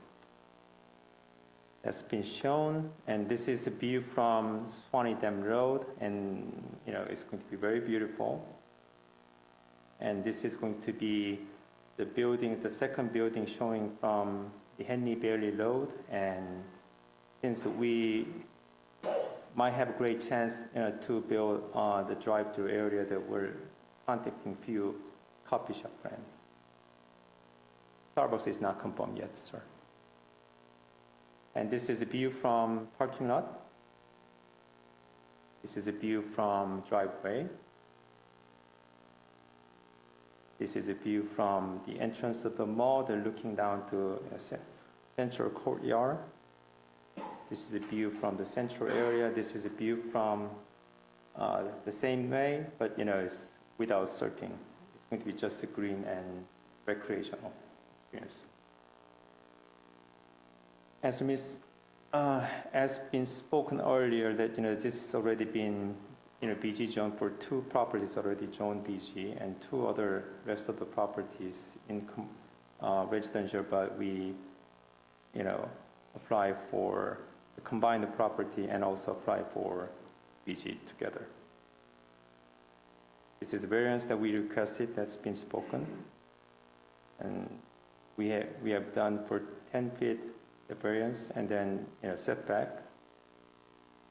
That's been shown, and this is a view from Swanee Dam Road, and it's going to be very beautiful. And this is going to be the building, the second building showing from the Henry Bailey Road, and since we might have a great chance to build the drive-through area, that we're contacting few coffee shop brands. Starbucks is not confirmed yet, sir. And this is a view from parking lot. This is a view from driveway. This is a view from the entrance of the mall. They're looking down to a central courtyard. This is a view from the central area. This is a view from the same way, but it's without surfing. It's going to be just a green and recreational experience. As been spoken earlier, that this has already been BG zone for 2 properties already zoned BG, and 2 other rest of the properties in residential, but we apply for combine the property and also apply for BG together. This is a variance that we requested that's been spoken, and we have done for 10 feet the variance, and then setback.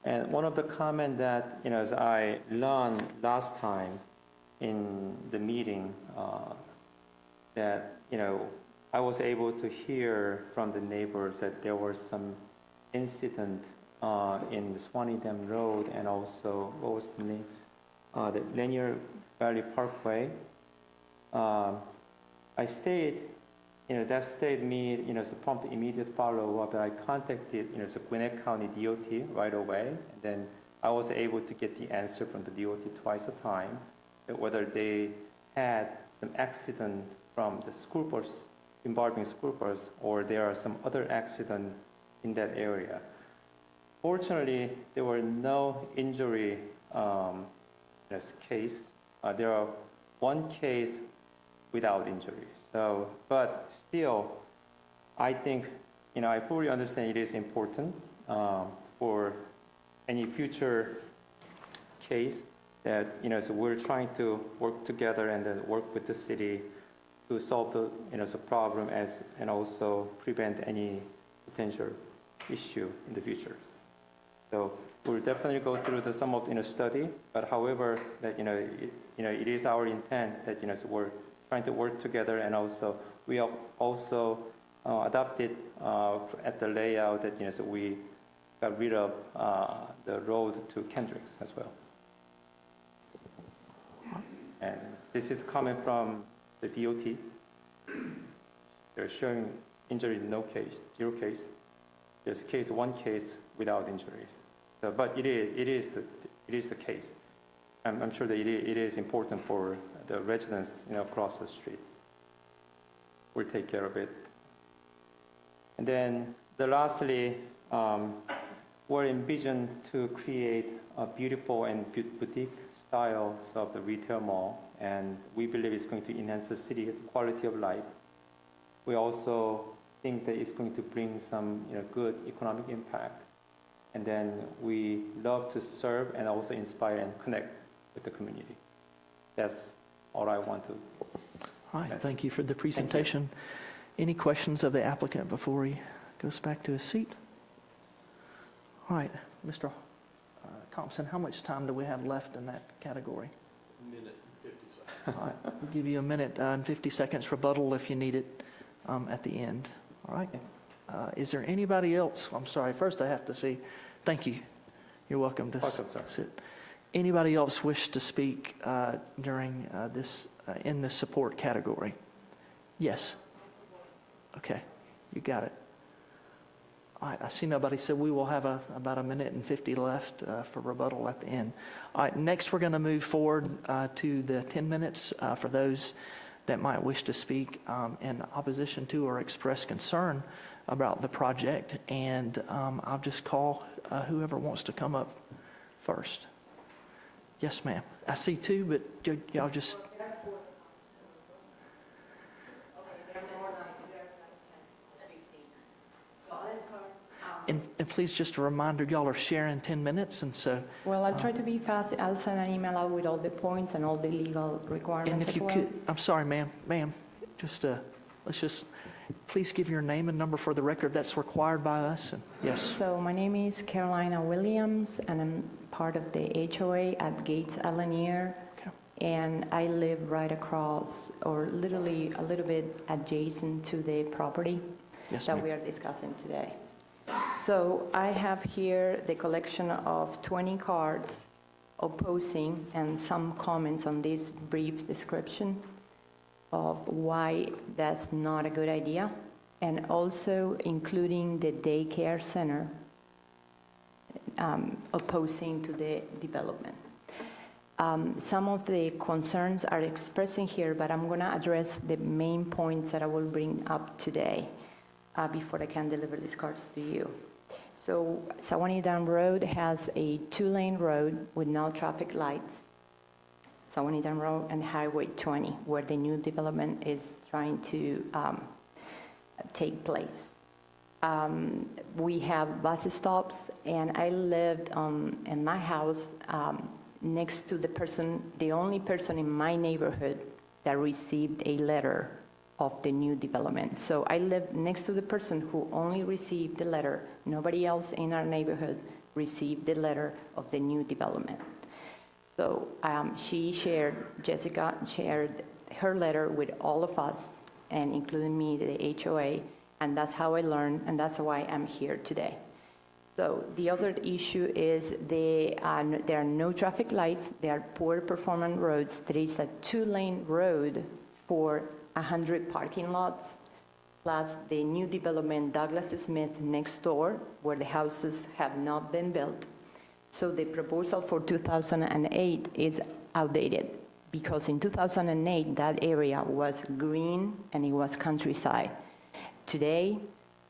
And one of the comment that as I learned last time in the meeting, that I was able to hear from the neighbors that there was some incident in the Swanee Dam Road, and also what was the name? The Lanier Valley Parkway. I stayed. That stayed me, to prompt immediate follow-up, that I contacted, the Gwinnett County DOT right away. And then I was able to get the answer from the DOT twice a time, that whether they had some accident from the school bus, involving school bus, or there are some other accident in that area. Fortunately, there were no injury in this case. There are 1 case without injury. So, but still, I think, I fully understand it is important for any future case that, so we're trying to work together and then work with the city to solve the, the problem and also prevent any potential issue in the future. So we'll definitely go through some of study, but however, that it is our intent that so we're trying to work together, and also we have also adopted at the layout that so we got rid of the road to Kendricks as well. And this is coming from the DOT. They're showing injury, no case, 0 case. There's one case without injury. So, but it is the case. I'm sure that it is important for the residents, across the street. We'll take care of it. And then, lastly, we're envisioned to create a beautiful and boutique style of the retail mall, and we believe it's going to enhance the city quality of life. We also think that it's going to bring some good economic impact. And then we love to serve and also inspire and connect with the community. That's all I want to. All right, thank you for the presentation. Any questions of the applicant before he goes back to his seat? All right, Mr. Thompson, how much time do we have left in that category? A minute and 50 seconds. All right, we'll give you a minute and 50 seconds rebuttal if you need it at the end. All right. Is there anybody else? I'm sorry, first I have to see. Thank you. You're welcome to sit. Anybody else wish to speak during in this support category? Yes. Okay, you got it. All right, I see nobody, so we will have about a minute and 50 left for rebuttal at the end. All right, next we're going to move forward to the 10 minutes for those that might wish to speak in opposition to or express concern about the project. And I'll just call whoever wants to come up first. Yes, ma'am. I see two, but y'all just... And please, just a reminder, y'all are sharing 10 minutes, and so... Well, I'll try to be fast. I'll send an email out with all the points and all the legal requirements And if as you well. could, I'm sorry, ma'am, just, let's just, please give your name and number for the record. That's required by us, and yes. So my name is Carolina Williams, and I'm part of the HOA at Gates Alanier. Okay. And I live right across, or literally a little bit adjacent to the property Yes, that ma'am. we are discussing today. So I have here the collection of 20 cards opposing and some comments on this brief description of why that's not a good idea, and also including the daycare center opposing to the development. Some of the concerns are expressing here, but I'm going to address the main points that I will bring up today before I can deliver these cards to you. So Sewanee Dam Road has a 2-lane road with no traffic lights. Sewanee Dam Road and Highway 20, where the new development is trying to take place. We have bus stops, and I lived in my house next to the only person in my neighborhood that received a letter of the new development. So I lived next to the person who only received the letter. Nobody else in our neighborhood received the letter of the new development. So Jessica shared her letter with all of us, and including me, the HOA, and that's how I learned, and that's why I'm here today. So the other issue is there are no traffic lights. They are poor performing roads. There is a 2-lane road for 100 parking lots, plus the new development, Douglas Smith, next door, where the houses have not been built. So the proposal for 2008 is outdated, because in 2008, that area was green and it was countryside. Today,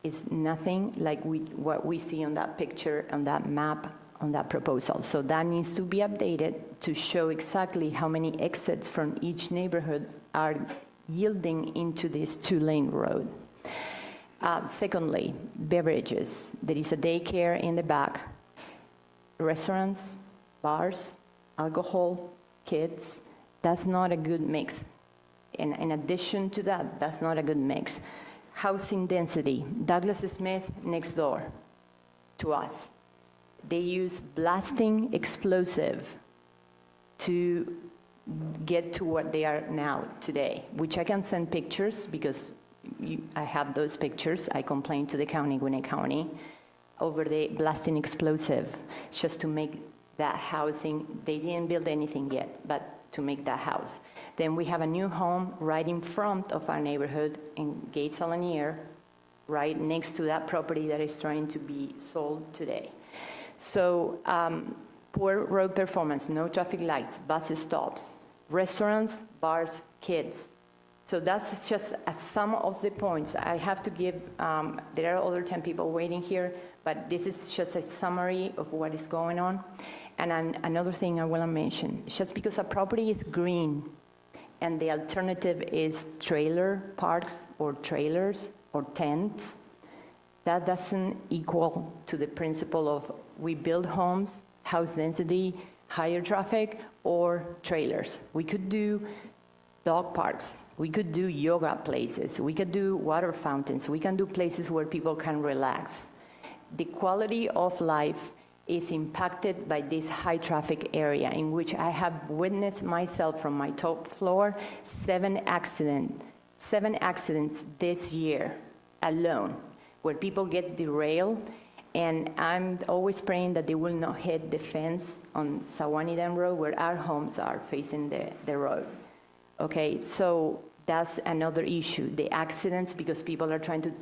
is nothing like what we see on that picture, on that map, on that proposal. So that needs to be updated to show exactly how many exits from each neighborhood are yielding into this 2-lane road. Secondly, beverages. There is a daycare in the back, restaurants, bars, alcohol, kids. That's not a good mix. In addition to that, that's not a good mix. Housing density. Douglas Smith next door to us. They use blasting explosive to get to what they are now today, which I can send pictures because I have those pictures. I complained to the county, Gwinnett County, over the blasting explosive just to make that housing. They didn't build anything yet, but to make that house. Then we have a new home right in front of our neighborhood in Gates Lanier, right next to that property that is trying to be sold today. So poor road performance, no traffic lights, bus stops, restaurants, bars, kids. So that's just some of the points I have to give. There are other 10 people waiting here, but this is just a summary of what is going on. And another thing I want to mention, just because a property is green and the alternative is trailer parks or trailers or tents, that doesn't equal to the principle of we build homes, house density, higher traffic, or trailers. We could do dog parks, we could do yoga places, we could do water fountains, we can do places where people can relax. The quality of life is impacted by this high traffic area in which I have witnessed myself from my top floor, 7 accidents this year alone, where people get derailed. And I'm always praying that they will not hit the fence on Sewanee Dam Road where our homes are facing the road. Okay, so that's another issue, the accidents, because people are trying to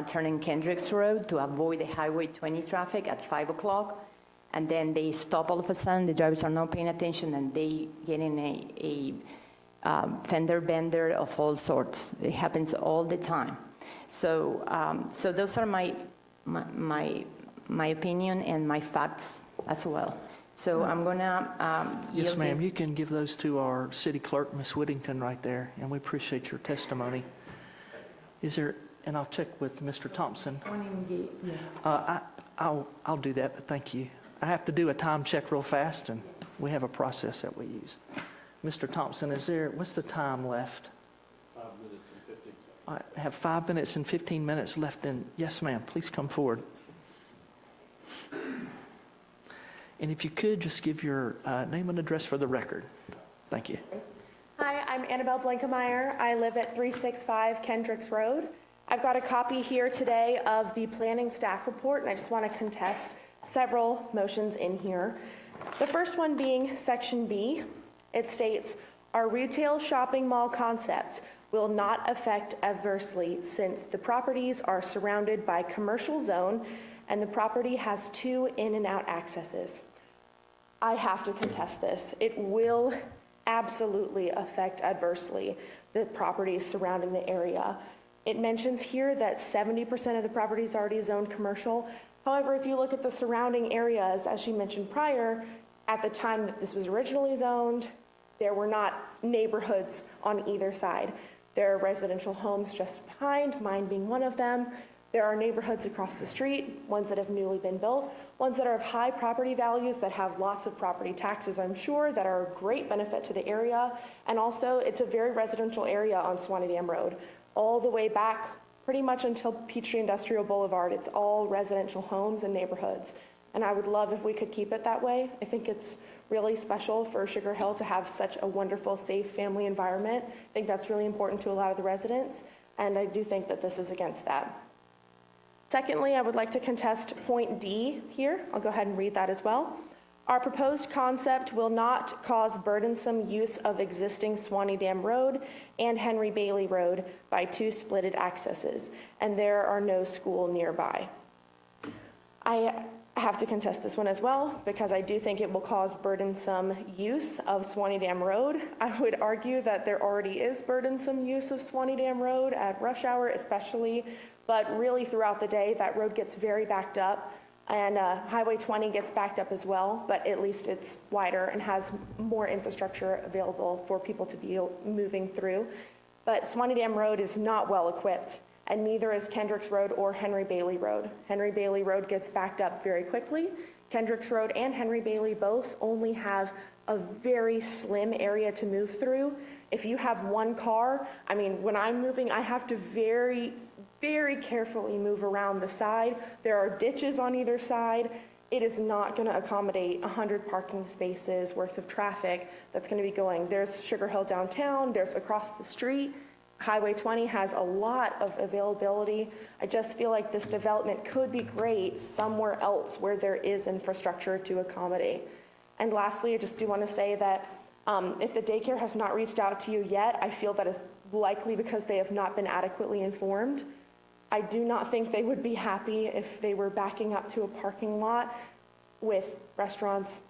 turn in Kendricks Road to avoid the Highway 20 traffic at 5 o'clock. And then they stop all of a sudden, the drivers are not paying attention, and they get in a fender bender of all sorts. It happens all the time. So so those are my opinion and my facts as well. So I'm gonna Yes, yield ma'am, this. you can give those to our city clerk, Ms. Whittington, right there, and we appreciate your testimony. Is there, and I'll check with Mr. Thompson. I'll do that, but thank you. I have to do a time check real fast, and we have a process that we use. Mr. Thompson, what's the time left? 5 minutes and 15 seconds. I have 5 minutes and 15 minutes left in, yes, ma'am, please come forward. And if you could, just give your name and address for the record. Thank you. Hi, I'm Annabelle Blankemeyer. I live at 365 Kendricks Road. I've got a copy here today of the planning staff report, and I just want to contest several motions in here. The first one being Section B. It states, our retail shopping mall concept will not affect adversely since the properties are surrounded by commercial zone and the property has 2 in and out accesses. I have to contest this. It will absolutely affect adversely the properties surrounding the area. It mentions here that 70% of the property is already zoned commercial. However, if you look at the surrounding areas, as she mentioned prior, at the time that this was originally zoned, there were not neighborhoods on either side. There are residential homes just behind, mine being one of them. There are neighborhoods across the street, ones that have newly been built, ones that are of high property values that have lots of property taxes, I'm sure, that are a great benefit to the area. And also, it's a very residential area on Sewanee Dam Road. All the way back, pretty much until Peachtree Industrial Boulevard, it's all residential homes and neighborhoods. And I would love if we could keep it that way. I think it's really special for Sugar Hill to have such a wonderful, safe family environment. I think that's really important to a lot of the residents, and I do think that this is against that. Secondly, I would like to contest point D here. I'll go ahead and read that as well. Our proposed concept will not cause burdensome use of existing Sewanee Dam Road and Henry Bailey Road by 2 splitted accesses, and there are no schools nearby. I have to contest this one as well because I do think it will cause burdensome use of Sewanee Dam Road. I would argue that there already is burdensome use of Sewanee Dam Road at rush hour especially, but really throughout the day that road gets very backed up. And Highway 20 gets backed up as well, but at least it's wider and has more infrastructure available for people to be moving through. But Sewanee Dam Road is not well equipped and neither is Kendricks Road or Henry Bailey Road. Henry Bailey Road gets backed up very quickly. Kendricks Road and Henry Bailey both only have a very slim area to move through. If you have one car, I mean, when I'm moving, I have to very carefully move around the side. There are ditches on either side. It is not going to accommodate 100 parking spaces worth of traffic that's going to be going. There's Sugar Hill downtown, there's across the street. Highway 20 has a lot of availability. I just feel like this development could be great somewhere else where there is infrastructure to accommodate. And lastly, I just do want to say that if the daycare has not reached out to you yet, I feel that is likely because they have not been adequately informed. I do not think they would be happy if they were backing up to a parking lot with restaurants,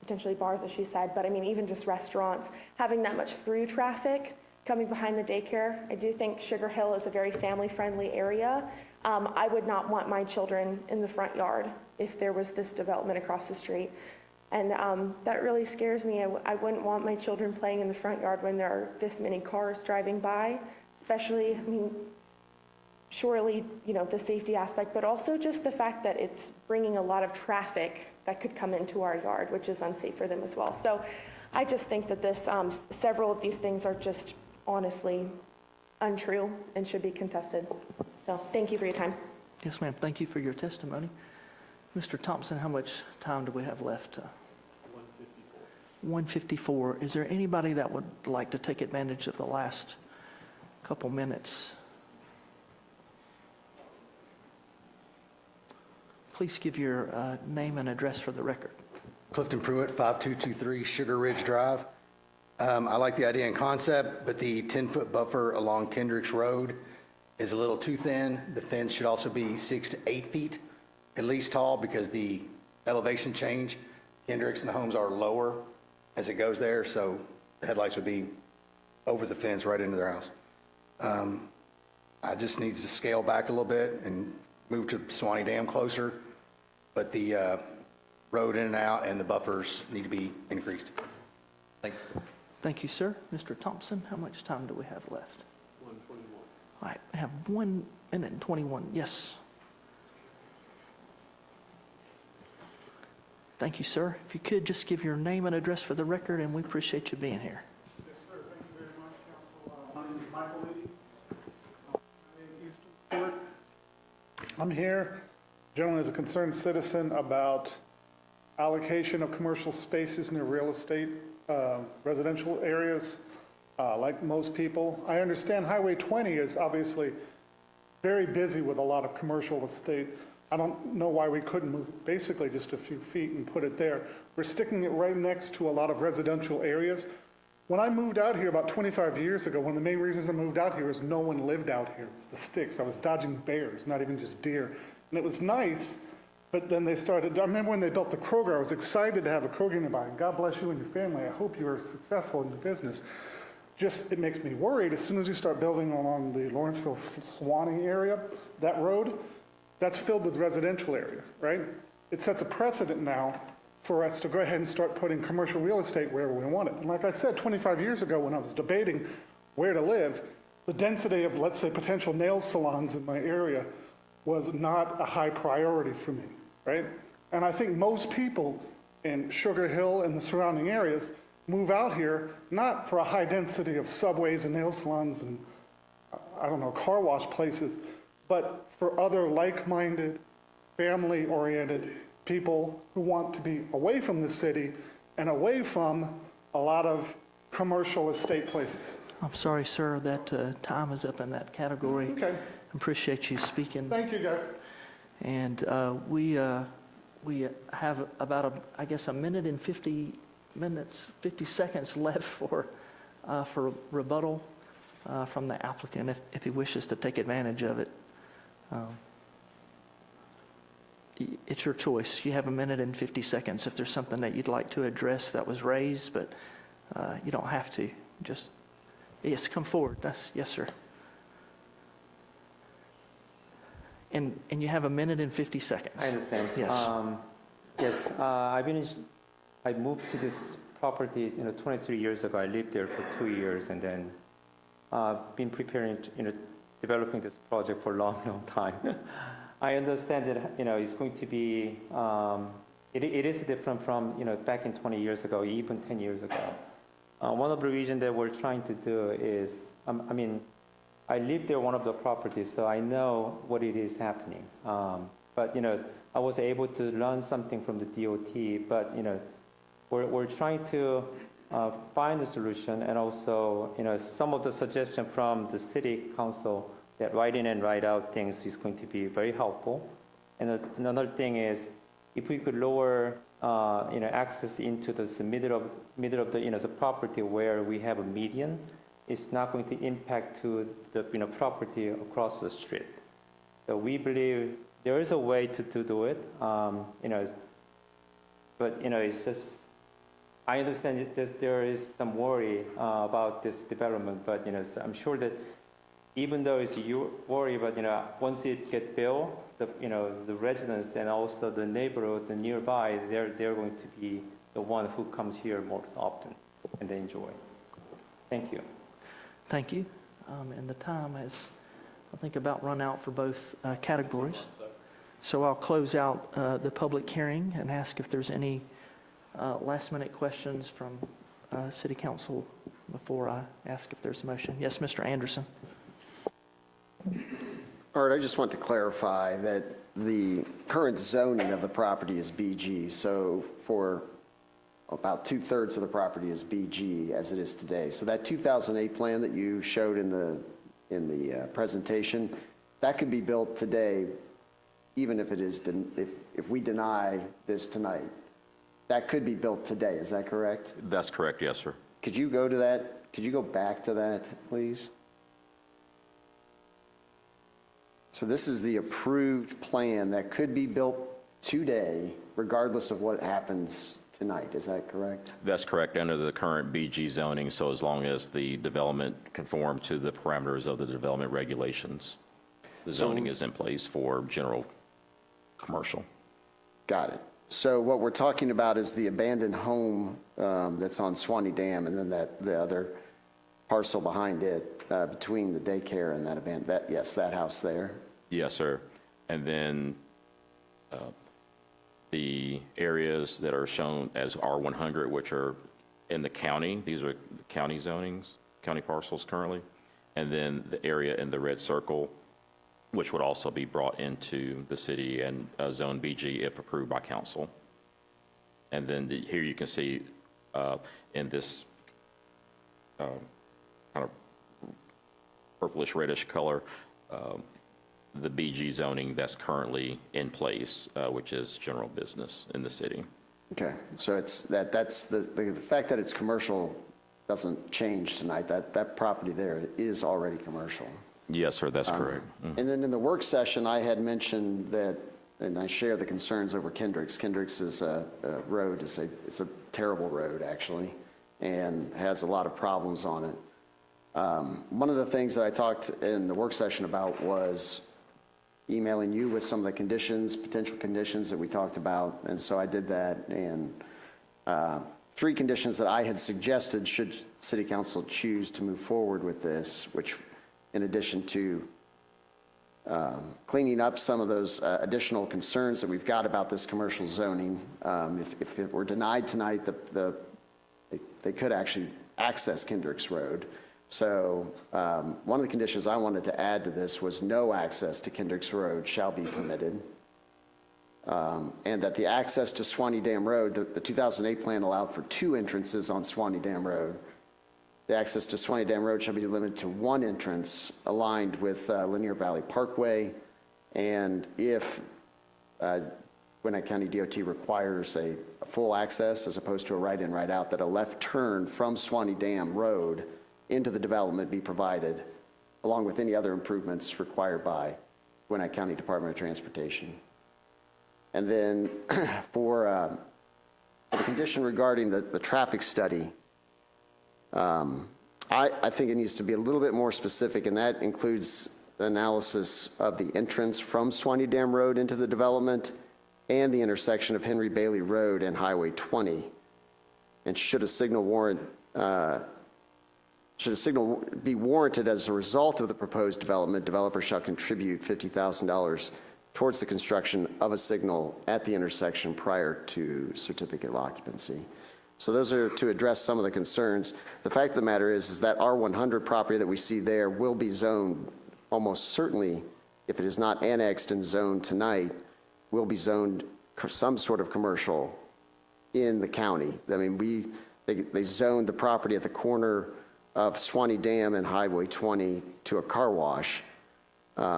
potentially bars, as she said, but I mean, even just restaurants, having that much through traffic coming behind the daycare. I do think Sugar Hill is a very family-friendly area. I would not want my children in the front yard if there was this development across the street. And that really scares me. I wouldn't want my children playing in the front yard when there are this many cars driving by, especially, I mean, surely, you know, the safety aspect, but also just the fact that it's bringing a lot of traffic that could come into our yard, which is unsafe for them as well. So I just think that this, several of these things are just honestly untrue and should be contested. So thank you for your time. Yes, ma'am. Thank you for your testimony. Mr. Thompson, how much time do we have left? 1:54. Is there anybody that would like to take advantage of the last couple minutes? Please give your name and address for the record. Clifton Pruitt, 5223 Sugar Ridge Drive. I like the idea and concept, but the 10-foot buffer along Kendricks Road is a little too thin. The fence should also be 6 to 8 feet at least tall because the elevation change, Kendricks and the homes are lower as it goes there, so the headlights would be over the fence right into their house. I just need to scale back a little bit and move to Suwannee Dam closer, but the road in and out and the buffers need to be increased. Thank you. Thank you, sir. Mr. Thompson, how much time do we have left? 1:21. All right, I have 1 minute and 21. Yes. Thank you, sir. If you could just give your name and address for the record, and we appreciate you being here. Yes, sir. Thank you very much, Council. My name is Michael Lee. I'm in Eastern Port. I'm here, generally as a concerned citizen, about allocation of commercial spaces near real estate, residential areas, like most people. I understand Highway 20 is obviously very busy with a lot of commercial estate. I don't know why we couldn't move basically just a few feet and put it there. We're sticking it right next to a lot of residential areas. When I moved out here about 25 years ago, one of the main reasons I moved out here is no one lived out here. It was the sticks. I was dodging bears, not even just deer. And it was nice, but then they started, I remember when they built the Kroger, I was excited to have a Kroger nearby. And God bless you and your family. I hope you are successful in your business. Just, it makes me worried as soon as you start building along the Lawrenceville-Suwannee area, that road, that's filled with residential area, right? It sets a precedent now for us to go ahead and start putting commercial real estate wherever we want it. And like I said, 25 years ago when I was debating where to live, the density of, let's say, potential nail salons in my area was not a high priority for me, right? And I think most people in Sugar Hill and the surrounding areas move out here not for a high density of subways and nail salons and, I don't know, car wash places, but for other like-minded, family-oriented people who want to be away from the city and away from a lot of commercial estate places. I'm sorry, sir, that time is up in that category. Okay. Appreciate you speaking. Thank you, guys. And we have about, I guess, a minute and 50 seconds left for rebuttal from the applicant if he wishes to take advantage of it. It's your choice. You have a minute and 50 seconds if there's something that you'd like to address that was raised, but you don't have to. Just, yes, come forward. Yes, sir. And you have a minute and 50 seconds. I understand. Yes. Yes, I moved to this property, 23 years ago. I lived there for 2 years and then been preparing, developing this project for a long, long time. I understand that, it's going to be, it is different from, back in 20 years ago, even 10 years ago. One of the reasons that we're trying to do is, I lived there one of the properties, so I know what it is happening. But, I was able to learn something from the DOT, but, we're trying to find a solution, and also, some of the suggestion from the city council that write in and write out things is going to be very helpful. And another thing is, if we could lower, access into the middle of the, the property where we have a median, it's not going to impact to the, property across the street. So we believe there is a way to do it, but, it's just, I understand that there is some worry about this development, but, I'm sure that even though it's your worry, but, once it gets built, the residents and also the neighborhood, the nearby, they're going to be the one who comes here more often and they enjoy. Thank you. Thank you. And the time has, I think, about run out for both categories. So I'll close out the public hearing and ask if there's any last-minute questions from City Council before I ask if there's a motion. Yes, Mr. Anderson. Art, I just want to clarify that the current zoning of the property is BG, so for about 2/3 of the property is BG as it is today. So that 2008 plan that you showed in the presentation, that could be built today, even if it is, if we deny this tonight. That could be built today, is that correct? That's correct, yes, sir. Could you go to that? Could you go back to that, please? So this is the approved plan that could be built today, regardless of what happens tonight. Is that correct? That's correct, under the current BG zoning, so as long as the development conform to the parameters of the development regulations, the zoning is in place for general commercial. Got it. So what we're talking about is the abandoned home that's on Swanee Dam, and then the other parcel behind it, between the daycare and that house there. Yes, sir. And then the areas that are shown as R100, which are in the county, these are county zonings, county parcels currently. And then the area in the red circle, which would also be brought into the city and zone BG if approved by council. And then here you can see in this kind of purplish reddish color, the BG zoning that's currently in place, which is general business in the city. Okay, so that's the fact that it's commercial doesn't change tonight. That property there is already commercial. Yes, sir, that's correct. And then in the work session, I had mentioned that, and I share the concerns over Kendricks. Kendricks is a road, it's a terrible road, actually, and has a lot of problems on it. One of the things that I talked in the work session about was emailing you with some of the conditions, potential conditions that we talked about, and so I did that, and 3 conditions that I had suggested should City Council choose to move forward with this, which, in addition to cleaning up some of those additional concerns that we've got about this commercial zoning, if it were denied tonight, they could actually access Kendricks Road. So one of the conditions I wanted to add to this was no access to Kendricks Road shall be permitted. And that the access to Swanee Dam Road, the 2008 plan allowed for 2 entrances on Swanee Dam Road. The access to Swanee Dam Road shall be limited to 1 entrance aligned with Linear Valley Parkway. And if Gwinnett County DOT requires a full access as opposed to a right in, right out, that a left turn from Swanee Dam Road into the development be provided, along with any other improvements required by Gwinnett County Department of Transportation. And then for the condition regarding the traffic study, I think it needs to be a little bit more specific, and that includes the analysis of the entrance from Swanee Dam Road into the development and the intersection of Henry Bailey Road and Highway 20. And should a signal warrant Should a signal be warranted as a result of the proposed development, developer shall contribute $50,000 towards the construction of a signal at the intersection prior to certificate of occupancy. So those are to address some of the concerns. The fact of the matter is that R100 property that we see there will be zoned almost certainly, if it is not annexed and zoned tonight, will be zoned some sort of commercial in the county. I mean, they zoned the property at the corner of Swanee Dam and Highway 20 to a car wash,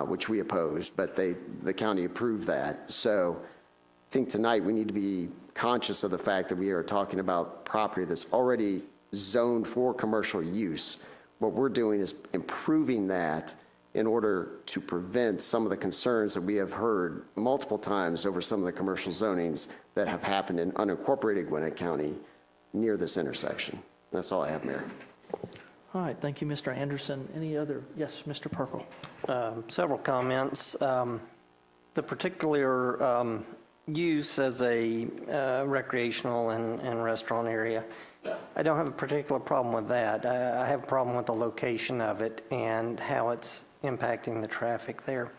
which we opposed, but the county approved that. So I think tonight we need to be conscious of the fact that we are talking about property that's already zoned for commercial use. What we're doing is improving that in order to prevent some of the concerns that we have heard multiple times over some of the commercial zonings that have happened in unincorporated Gwinnett County near this intersection. That's all I have, Mayor. All right, thank you, Mr. Anderson. Any other? Yes, Mr. Perkle. Several comments. The particular use as a recreational and restaurant area, I don't have a particular problem with that. I have a problem with the location of it and how it's impacting the traffic there.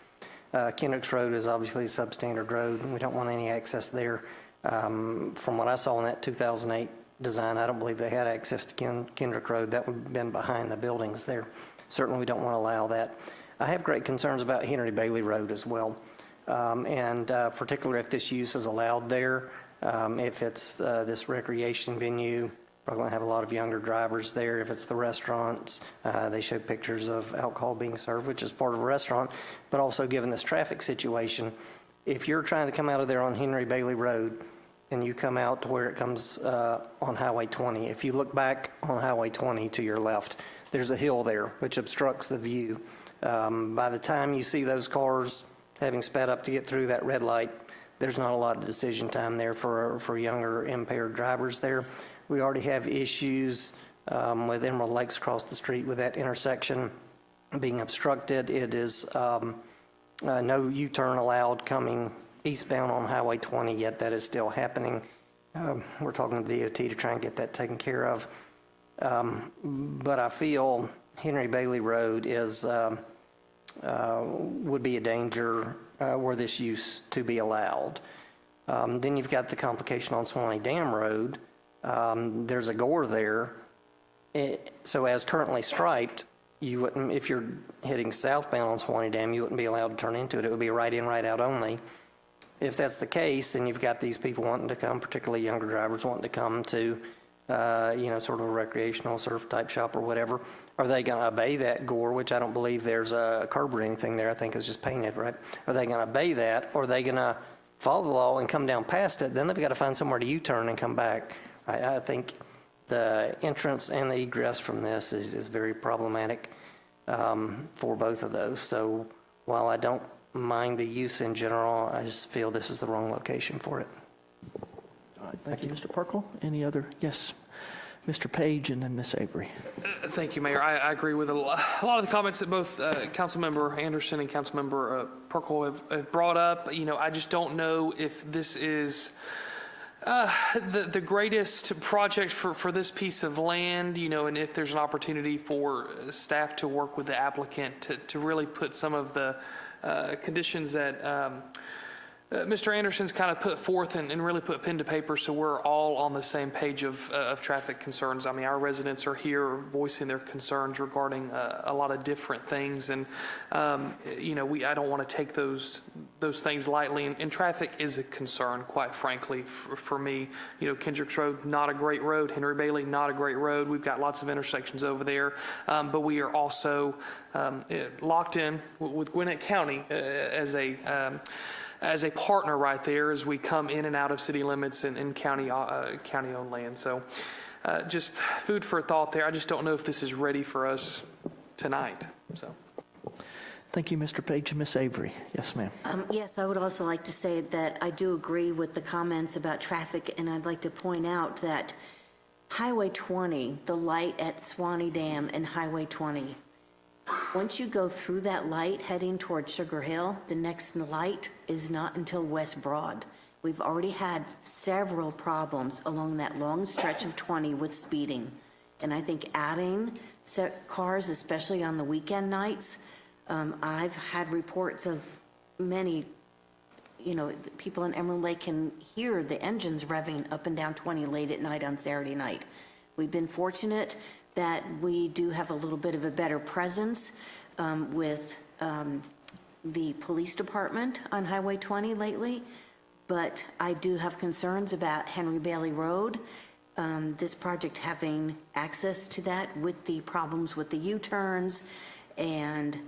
Kendricks Road is obviously a substandard road, and we don't want any access there. From what I saw in that 2008 design, I don't believe they had access to Kendrick Road. That would have been behind the buildings there. Certainly, we don't want to allow that. I have great concerns about Henry Bailey Road as well, and particularly if this use is allowed there. If it's this recreation venue, probably going to have a lot of younger drivers there. If it's the restaurants, they show pictures of alcohol being served, which is part of a restaurant, but also given this traffic situation, if you're trying to come out of there on Henry Bailey Road and you come out to where it comes on Highway 20, if you look back on Highway 20 to your left, there's a hill there which obstructs the view. By the time you see those cars having sped up to get through that red light, there's not a lot of decision time there for younger impaired drivers there. We already have issues with Emerald Lakes across the street with that intersection being obstructed. It is no U-turn allowed coming eastbound on Highway 20, yet that is still happening. We're talking to DOT to try and get that taken care of. But I feel Henry Bailey Road is would be a danger were this use to be allowed. Then you've got the complication on Swanee Dam Road. There's a gore there. So as currently striped, you wouldn't, if you're heading southbound on Swanee Dam, you wouldn't be allowed to turn into it. It would be right in, right out only. If that's the case, and you've got these people wanting to come, particularly younger drivers wanting to come to, sort of a recreational surf type shop or whatever, are they going to obey that gore, which I don't believe there's a curb or anything there. I think it's just painted, right? Are they going to obey that, or are they going to follow the law and come down past it? Then they've got to find somewhere to U-turn and come back. I think the entrance and the egress from this is very problematic for both of those. So while I don't mind the use in general, I just feel this is the wrong location for it. All right, thank you, Mr. Perkle. Any other? Yes, Mr. Page and then Ms. Avery. Thank you, Mayor. I agree with a lot of the comments that both Councilmember Anderson and Councilmember Perkle have brought up. You know, I just don't know if this is the greatest project for this piece of land, you know, and if there's an opportunity for staff to work with the applicant to really put some of the conditions that Mr. Anderson's kind of put forth and really put pen to paper so we're all on the same page of traffic concerns. I mean, our residents are here voicing their concerns regarding a lot of different things, and I don't want to take those things lightly, and traffic is a concern, quite frankly, for me. You know, Kendricks Road, not a great road. Henry Bailey, not a great road. We've got lots of intersections over there, but we are also locked in with Gwinnett County as a partner right there as we come in and out of city limits and county-owned land. So just food for thought there. I just don't know if this is ready for us tonight. So. Thank you, Mr. Page and Ms. Avery. Yes, ma'am. Yes, I would also like to say that I do agree with the comments about traffic, and I'd like to point out that Highway 20, the light at Swanee Dam and Highway 20, once you go through that light heading toward Sugar Hill, the next light is not until West Broad. We've already had several problems along that long stretch of 20 with speeding. And I think adding cars, especially on the weekend nights, I've had reports of many, people in Emerald Lake can hear the engines revving up and down 20 late at night on Saturday night. We've been fortunate that we do have a little bit of a better presence with the police department on Highway 20 lately, but I do have concerns about Henry Bailey Road, this project having access to that with the problems with the U-turns and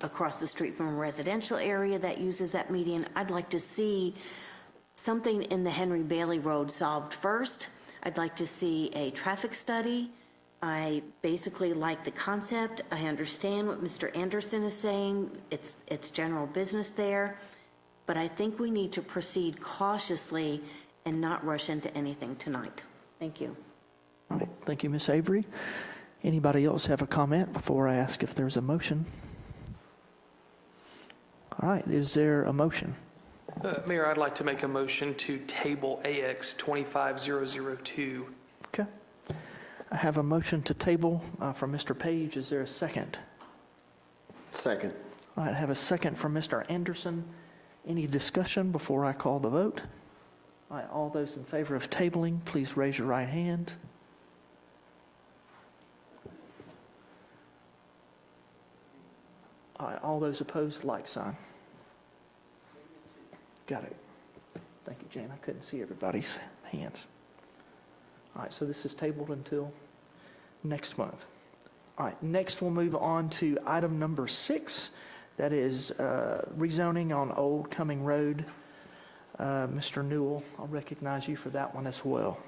across the street from a residential area that uses that median. I'd like to see something in the Henry Bailey Road solved first. I'd like to see a traffic study. I basically like the concept. I understand what Mr. Anderson is saying. It's general business there. But I think we need to proceed cautiously and not rush into anything tonight. Thank you. All right, thank you, Ms. Avery. Anybody else have a comment before I ask if there's a motion? All right, is there a motion? Mayor, I'd like to make a motion to table AX 25002. Okay. I have a motion to table from Mr. Page. Is there a second? Second. All right, I have a second from Mr. Anderson. Any discussion before I call the vote? All right, all those in favor of tabling, please raise your right hand. All right, all those opposed, like sign. Got it. Thank you, Jane. I couldn't see everybody's hands. All right, so this is tabled until next month. All right, next we'll move on to item number 6. That is rezoning on Old Cumming Road. Mr. Newell, I'll recognize you for that one as well.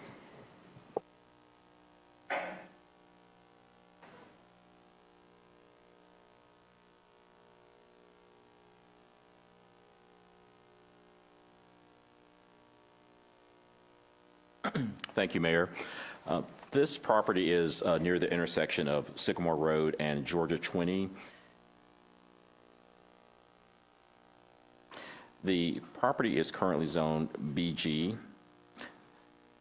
Thank you, Mayor. This property is near the intersection of Sycamore Road and Georgia 20. The property is currently zoned BG.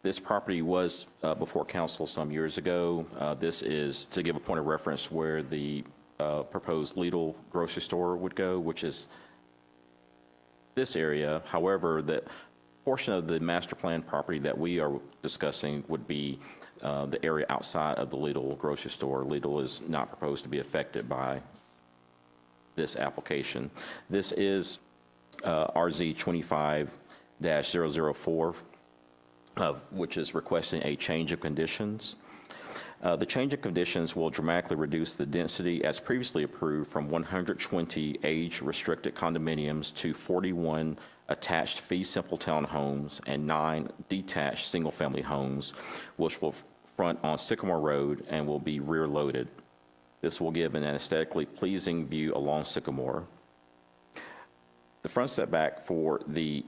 This property was before council some years ago. This is, to give a point of reference, where the proposed Lidl grocery store would go, which is this area. However, the portion of the master plan property that we are discussing would be the area outside of the Lidl grocery store. Lidl is not proposed to be affected by this application. This is RZ 25-004, which is requesting a change of conditions. The change of conditions will dramatically reduce the density as previously approved from 120 age-restricted condominiums to 41 attached fee simple townhomes and 9 detached single-family homes, which will front on Sycamore Road and will be rear-loaded. This will give an aesthetically pleasing view along Sycamore. The front setback for the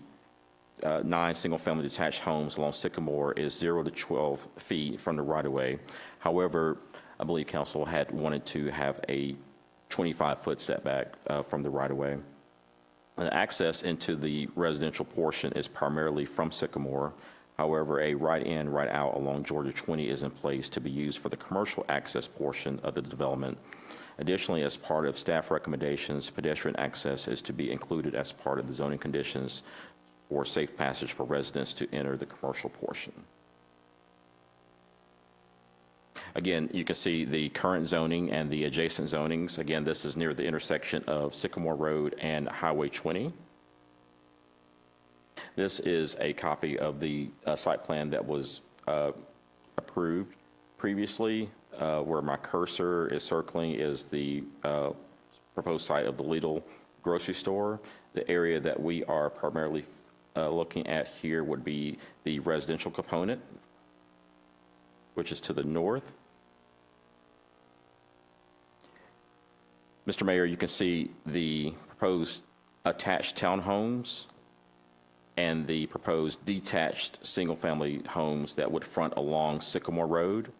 9 single-family detached homes along Sycamore is 0 to 12 feet from the right-of-way. However, I believe council had wanted to have a 25-foot setback from the right-of-way. The access into the residential portion is primarily from Sycamore. However, a right-in, right-out along Georgia 20 is in place to be used for the commercial access portion of the development. Additionally, as part of staff recommendations, pedestrian access is to be included as part of the zoning conditions for safe passage for residents to enter the commercial portion. Again, you can see the current zoning and the adjacent zonings. Again, this is near the intersection of Sycamore Road and Highway 20. This is a copy of the site plan that was approved previously. Where my cursor is circling is the proposed site of the Lidl grocery store. The area that we are primarily looking at here would be the residential component, which is to the north. Mr. Mayor, you can see the proposed attached townhomes and the proposed detached single-family homes that would front along Sycamore Road.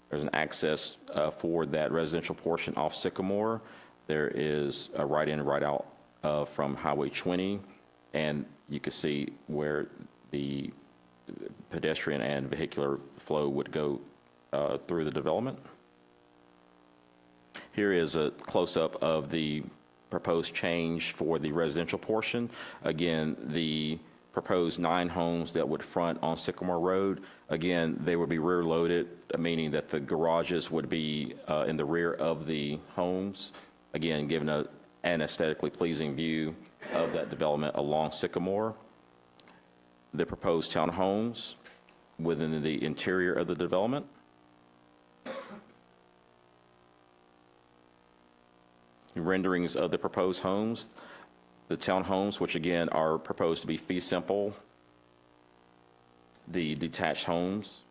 There's an access for that residential portion off Sycamore. There is a right-in, right-out from Highway 20, and you can see where the pedestrian and vehicular flow would go through the development. Here is a close-up of the proposed change for the residential portion. Again, the proposed 9 homes that would front on Sycamore Road, again, they would be rear-loaded, meaning that the garages would be in the rear of the homes, again, giving an aesthetically pleasing view of that development along Sycamore. The proposed townhomes within the interior of the development. Renderings of the proposed homes. The townhomes, which again are proposed to be fee simple. The detached homes.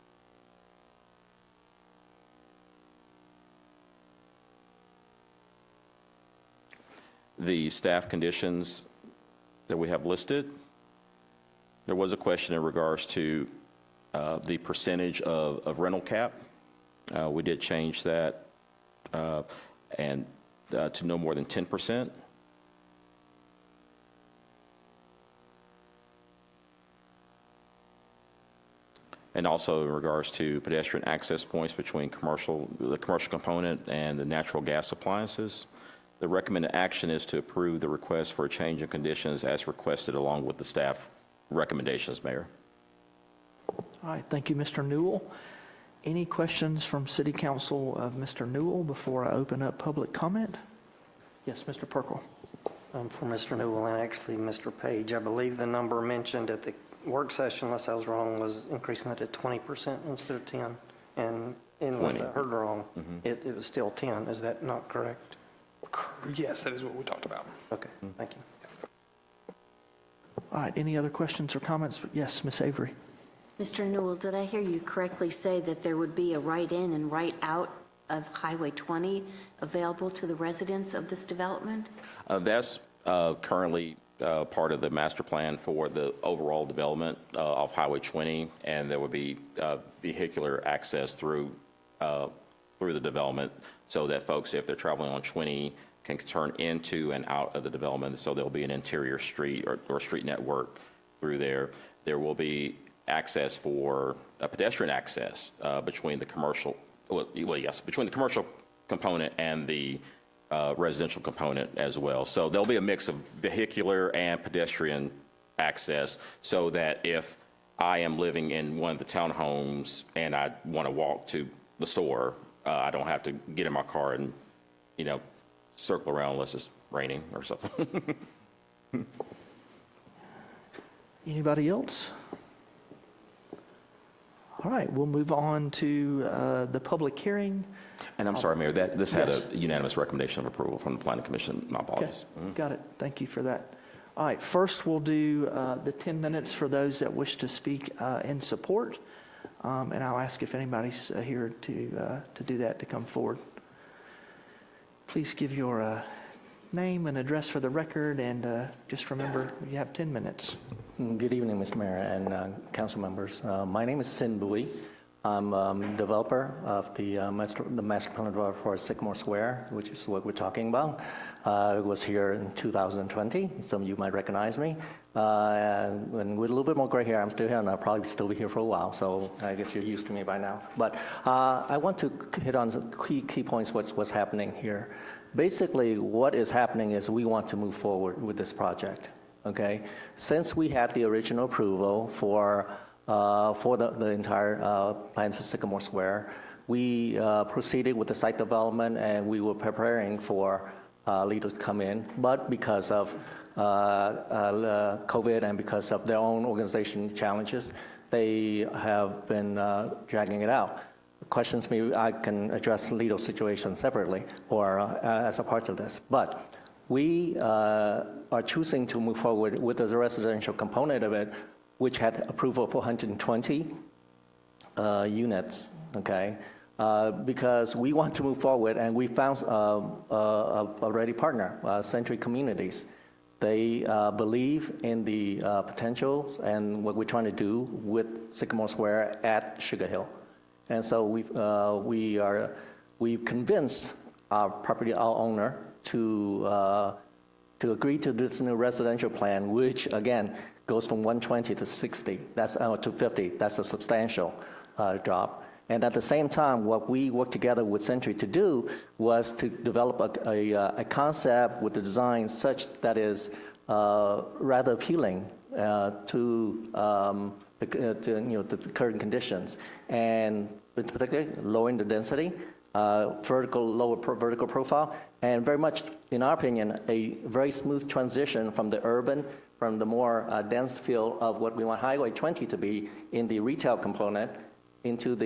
The staff conditions that we have listed. There was a question in regards to the percentage of rental cap. We did change that and to no more than 10%. And also in regards to pedestrian access points between the commercial component and the natural gas appliances. The recommended action is to approve the request for a change in conditions as requested along with the staff recommendations, Mayor. All right, thank you, Mr. Newell. Any questions from City Council of Mr. Newell before I open up public comment? Yes, Mr. Perkle. For Mr. Newell and actually Mr. Page, I believe the number mentioned at the work session, unless I was wrong, was increasing that to 20% instead of 10. And unless I heard wrong, it was still 10. Is that not correct? Yes, that is what we talked about. Okay, thank you. All right, any other questions or comments? Yes, Ms. Avery. Mr. Newell, did I hear you correctly say that there would be a right-in and right-out of Highway 20 available to the residents of this development? That's currently part of the master plan for the overall development of Highway 20, and there would be vehicular access through the development so that folks, if they're traveling on 20, can turn into and out of the development. So there'll be an interior street or street network through there. There will be access for pedestrian access between the commercial, between the commercial component and the residential component as well. So there'll be a mix of vehicular and pedestrian access so that if I am living in one of the townhomes and I want to walk to the store, I don't have to get in my car and, circle around unless it's raining or something. Anybody else? All right, we'll move on to the public hearing. And I'm sorry, Mayor, this had a unanimous recommendation of approval from the Planning Commission. My apologies. Okay, got it. Thank you for that. All right, first we'll do the 10 minutes for those that wish to speak in support. And I'll ask if anybody's here to do that, to come forward. Please give your name and address for the record, and just remember you have 10 minutes. Good evening, Mr. Mayor and council members. My name is Sin Bui. I'm developer of the master plan developer for Sycamore Square, which is what we're talking about. I was here in 2020. Some of you might recognize me. And with a little bit more gray hair, I'm still here, and I'll probably still be here for a while. So I guess you're used to me by now. But I want to hit on some key points. What's happening here? Basically, what is happening is we want to move forward with this project. Okay, since we had the original approval for the entire plan for Sycamore Square, we proceeded with the site development, and we were preparing for leaders to come in. But because of COVID and because of their own organization challenges, they have been dragging it out. Questions maybe I can address Lido's situation separately or as a part of this. But we are choosing to move forward with the residential component of it, which had approval for 120 units, okay? Because we want to move forward, and we found a ready partner, Century Communities. They believe in the potential and what we're trying to do with Sycamore Square at Sugar Hill. And so we've convinced our owner to agree to this new residential plan, which again goes from 120 to 60. That's to 50. That's a substantial drop. And at the same time, what we worked together with Century to do was to develop a concept with the design such that is rather appealing to the current conditions, and particularly lowering the density, lower vertical profile, and very much, in our opinion, a very smooth transition from the more dense feel of what we want Highway 20 to be in the retail component into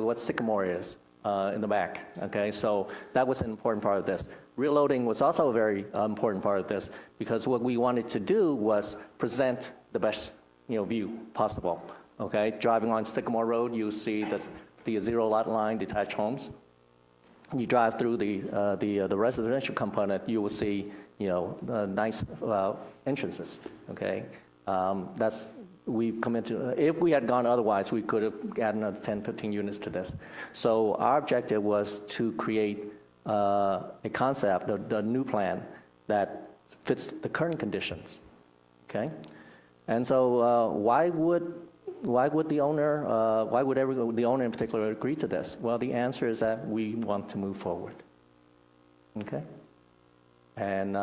what Sycamore is in the back. Okay, so that was an important part of this. Rear loading was also a very important part of this, because what we wanted to do was present the best view possible. Okay, driving on Sycamore Road, you see the zero lot line detached homes. You drive through the residential component, you will see nice entrances. Okay, we've come into. If we had gone otherwise, we could have added another 10, 15 units to this. So our objective was to create a concept, the new plan that fits the current conditions. Okay, and so why would the owner, the owner in particular, agree to this? Well, the answer is that we want to move forward. Okay, and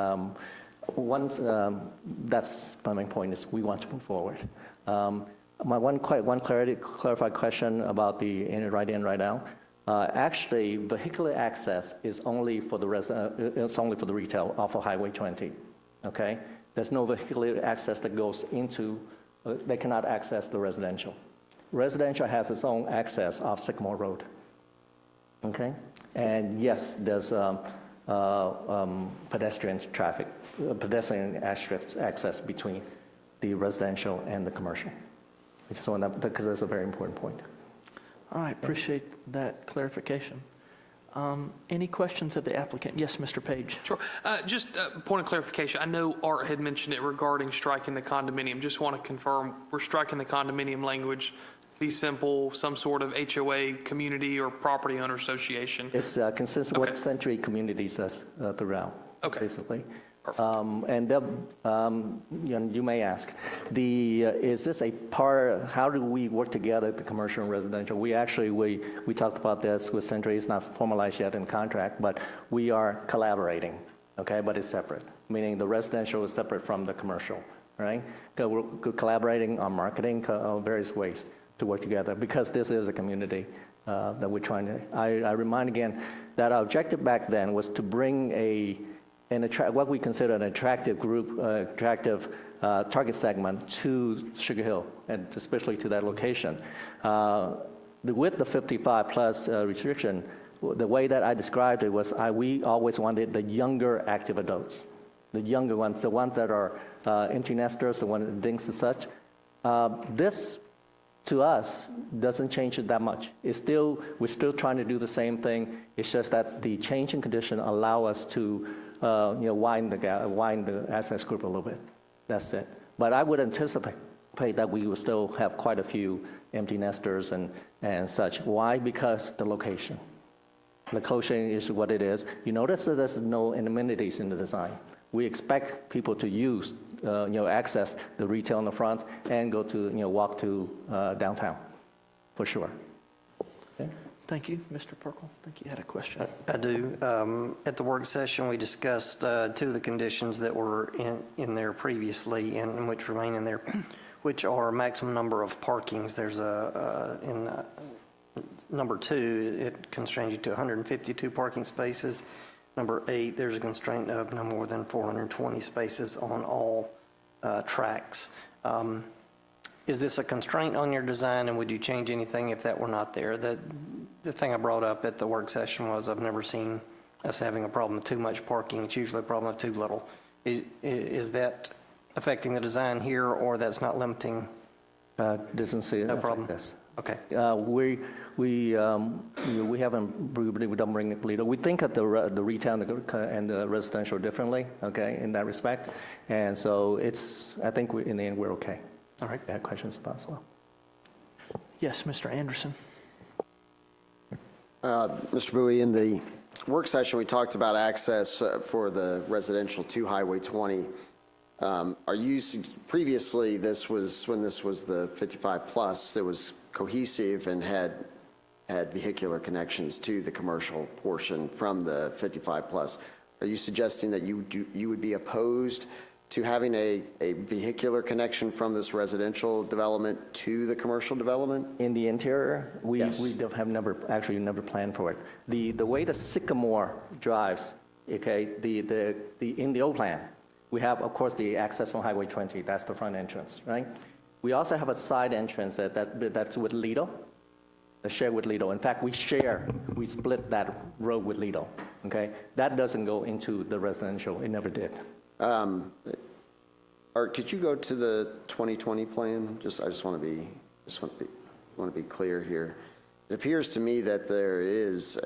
that's my main point, is we want to move forward. My one clarified question about the right in, right out. Actually, vehicular access is only for it's only for the retail off of Highway 20. Okay, there's no vehicular access that goes into. They cannot access the residential. Residential has its own access off Sycamore Road. Okay, and yes, there's pedestrian access between the residential and the commercial. So because that's a very important point. All right, appreciate that clarification. Any questions of the applicant? Yes, Mr. Page. Sure. Just a point of clarification. I know Art had mentioned it regarding striking the condominium. Just want to confirm we're striking the condominium language. Be simple, some sort of HOA, community, or property owner association. It's consistent with Century Communities throughout, basically. And you may ask, is this a part, how do we work together, the commercial and residential? We talked about this with Century. It's not formalized yet in contract, but we are collaborating, okay, but it's separate, meaning the residential is separate from the commercial, right? We're collaborating on marketing, various ways to work together, because this is a community that we're trying to, I remind again that our objective back then was to bring what we consider an attractive group, target segment to Sugar Hill, and especially to that location. With the 55 plus restriction, the way that I described it was we always wanted the younger active adults, the younger ones, the ones that are empty nesters, the ones that dinks and such. This, to us, doesn't change it that much. We're still trying to do the same thing. It's just that the change in condition allow us to widen the access group a little bit. That's it. But I would anticipate that we will still have quite a few empty nesters and such. Why? Because the location. Location is what it is. You notice that there's no amenities in the design. We expect people to use, access the retail in the front and go to, walk to downtown, for sure. Okay. Thank you, Mr. Perkle. I think you had a question. I do. At the work session, we discussed two of the conditions that were in there previously and which remain in there, which are maximum number of parkings. There's in number 2, it constrains you to 152 parking spaces. Number 8, there's a constraint of no more than 420 spaces on all tracks. Is this a constraint on your design, and would you change anything if that were not there? The thing I brought up at the work session was I've never seen us having a problem with too much parking. It's usually a problem with too little. Is that affecting the design here, or that's not limiting? Doesn't see no problem. This. Okay. We haven't done bring it leader. We think of the retail and the residential differently. Okay, in that respect, and so I think in the end we're okay. All right. I have questions about as well. Yes, Mr. Anderson. Mr. Bowie, in the work session, we talked about access for the residential to Highway 20. Previously, when this was the 55 plus, it was cohesive and had had vehicular connections to the commercial portion from the 55+. Are you suggesting that you would be opposed to having a vehicular connection from this residential development to the commercial development? In the interior, we Yes. have never planned for it. The way the Sycamore drives, okay, in the old plan, we have, of course, the access from Highway 20, that's the front entrance, right? We also have a side entrance that's with Lido, share with Lido. In fact, we split that road with Lido, okay? That doesn't go into the residential, it never did. Art, could you go to the 2020 plan? I just want to be clear here. It appears to me that there is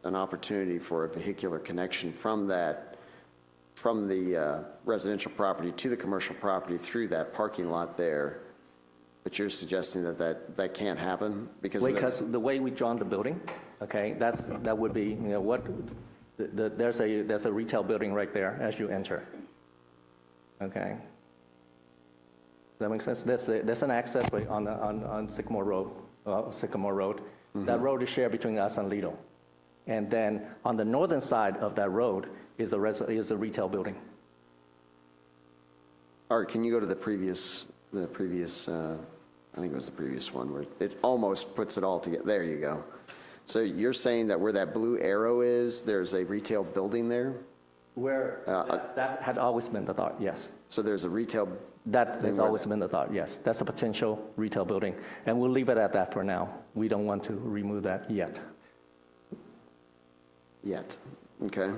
an opportunity for a vehicular connection from the residential property to the commercial property through that parking lot there. But you're suggesting that can't happen because The way we drawn the building, okay, that would be, there's a retail building right there as you enter. Okay. Does that make sense? There's an access way on Sycamore Road. That road is shared between us and Lido. And then on the northern side of that road is a retail building. Art, can you go to the previous, I think it was the previous one, where it almost puts it all together. There you go. So you're saying that where that blue arrow is, there's a retail building there? That had always been the thought, yes. So there's a retail... That has always been the thought, yes. That's a potential retail building. And we'll leave it at that for now. We don't want to remove that yet. Yet, okay.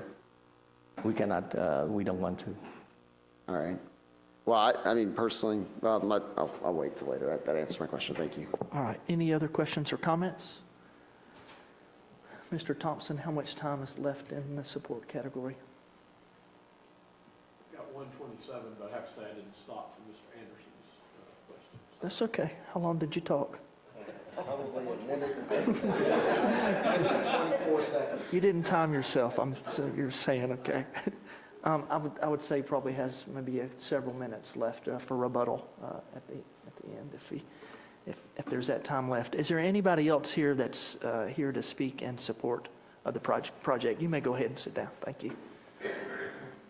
We cannot, we don't want to. All right. Well, I mean, personally, well, I'll wait till later. That answers my question. Thank you. All right, any other questions or comments? Mr. Thompson, how much time is left in the support category? Got 127, but I have to say I didn't stop for Mr. Anderson's question. That's okay. How long did you talk? Probably a minute 24 seconds. You didn't time yourself, so you're saying, okay. I would say probably has maybe several minutes left for rebuttal at the end if there's that time left. Is there anybody else here that's here to speak in support of the project? You may go ahead and sit down. Thank you.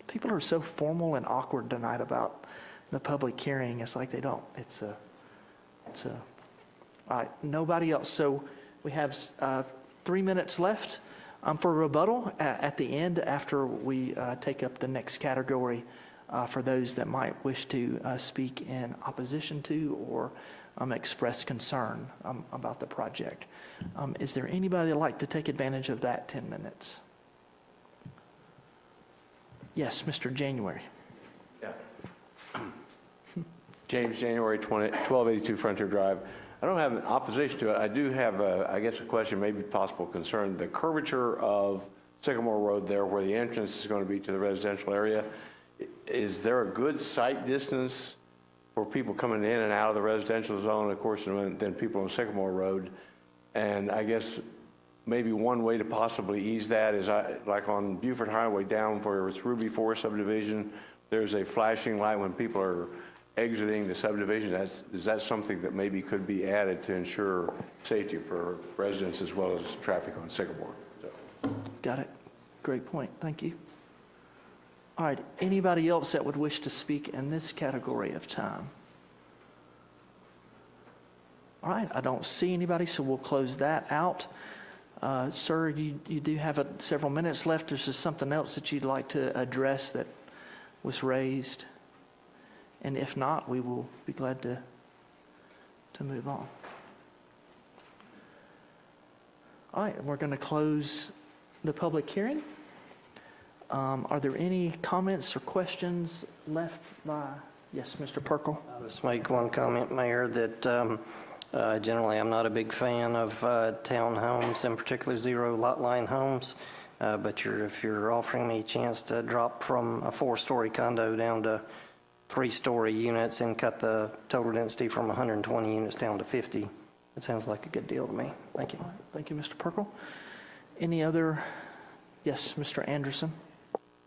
People are so formal and awkward tonight about the public hearing. It's like they don't. It's a. All right, nobody else. So we have 3 minutes left for rebuttal at the end after we take up the next category for those that might wish to speak in opposition to or express concern about the project. Is there anybody that'd like to take advantage of that 10 minutes? Yes, Mr. January. Yeah. James, January 1282 Frontier Drive. I don't have an opposition to it. I do have, I guess, a question, maybe possible concern. The curvature of Sycamore Road there, where the entrance is going to be to the residential area, is there a good sight distance for people coming in and out of the residential zone, of course, and then people on Sycamore Road? And I guess maybe one way to possibly ease that is like on Buford Highway down where it's Ruby Forest subdivision, there's a flashing light when people are exiting the subdivision. Is that something that maybe could be added to ensure safety for residents as well as traffic on Sycamore? Got it. Great point. Thank you. All right. Anybody else that would wish to speak in this category of time? All right. I don't see anybody, so we'll close that out. Sir, you do have several minutes left. Is there something else that you'd like to address that was raised? And if not, we will be glad to move on. All right, we're going to close the public hearing. Are there any comments or questions left by, yes, Mr. Perkle? I'll just make one comment, Mayor, that generally I'm not a big fan of townhomes, in particular zero lot line homes. But if you're offering me a chance to drop from a 4-story condo down to 3-story units and cut the total density from 120 units down to 50, it sounds like a good deal to me. Thank you. All right, thank you, Mr. Perkle. Any other? Yes, Mr. Anderson.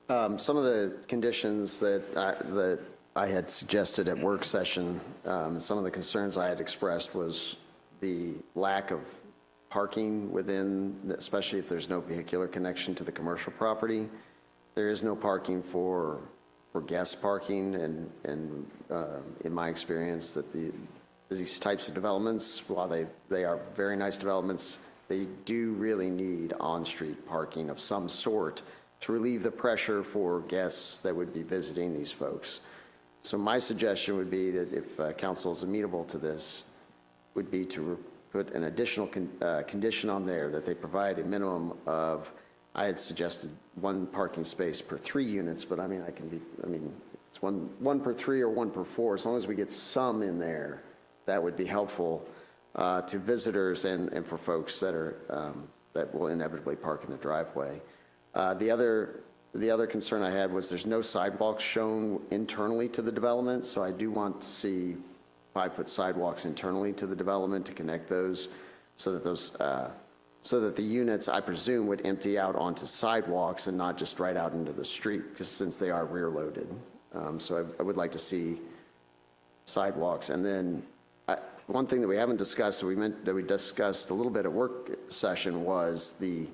Some of the conditions that I had suggested at work session, some of the concerns I had expressed was the lack of parking within, especially if there's no vehicular connection to the commercial property. There is no parking for guest parking, and in my experience, that these types of developments, while they are very nice developments, they do really need on-street parking of some sort to relieve the pressure for guests that would be visiting these folks. So my suggestion would be that if council is amenable to this, would be to put an additional condition on there that they provide a minimum of, I had suggested 1 parking space per 3 units, but I mean, it's one per 3 or 1 per 4, as long as we get some in there, that would be helpful to visitors and for folks that are, that will inevitably park in the driveway. The other concern I had was there's no sidewalks shown internally to the development, so I do want to see 5-foot sidewalks internally to the development to connect those, so that the units, I presume, would empty out onto sidewalks and not just right out into the street, because since they are rear loaded. So I would like to see sidewalks. And then one thing that we haven't discussed, that we discussed a little bit at work session, was the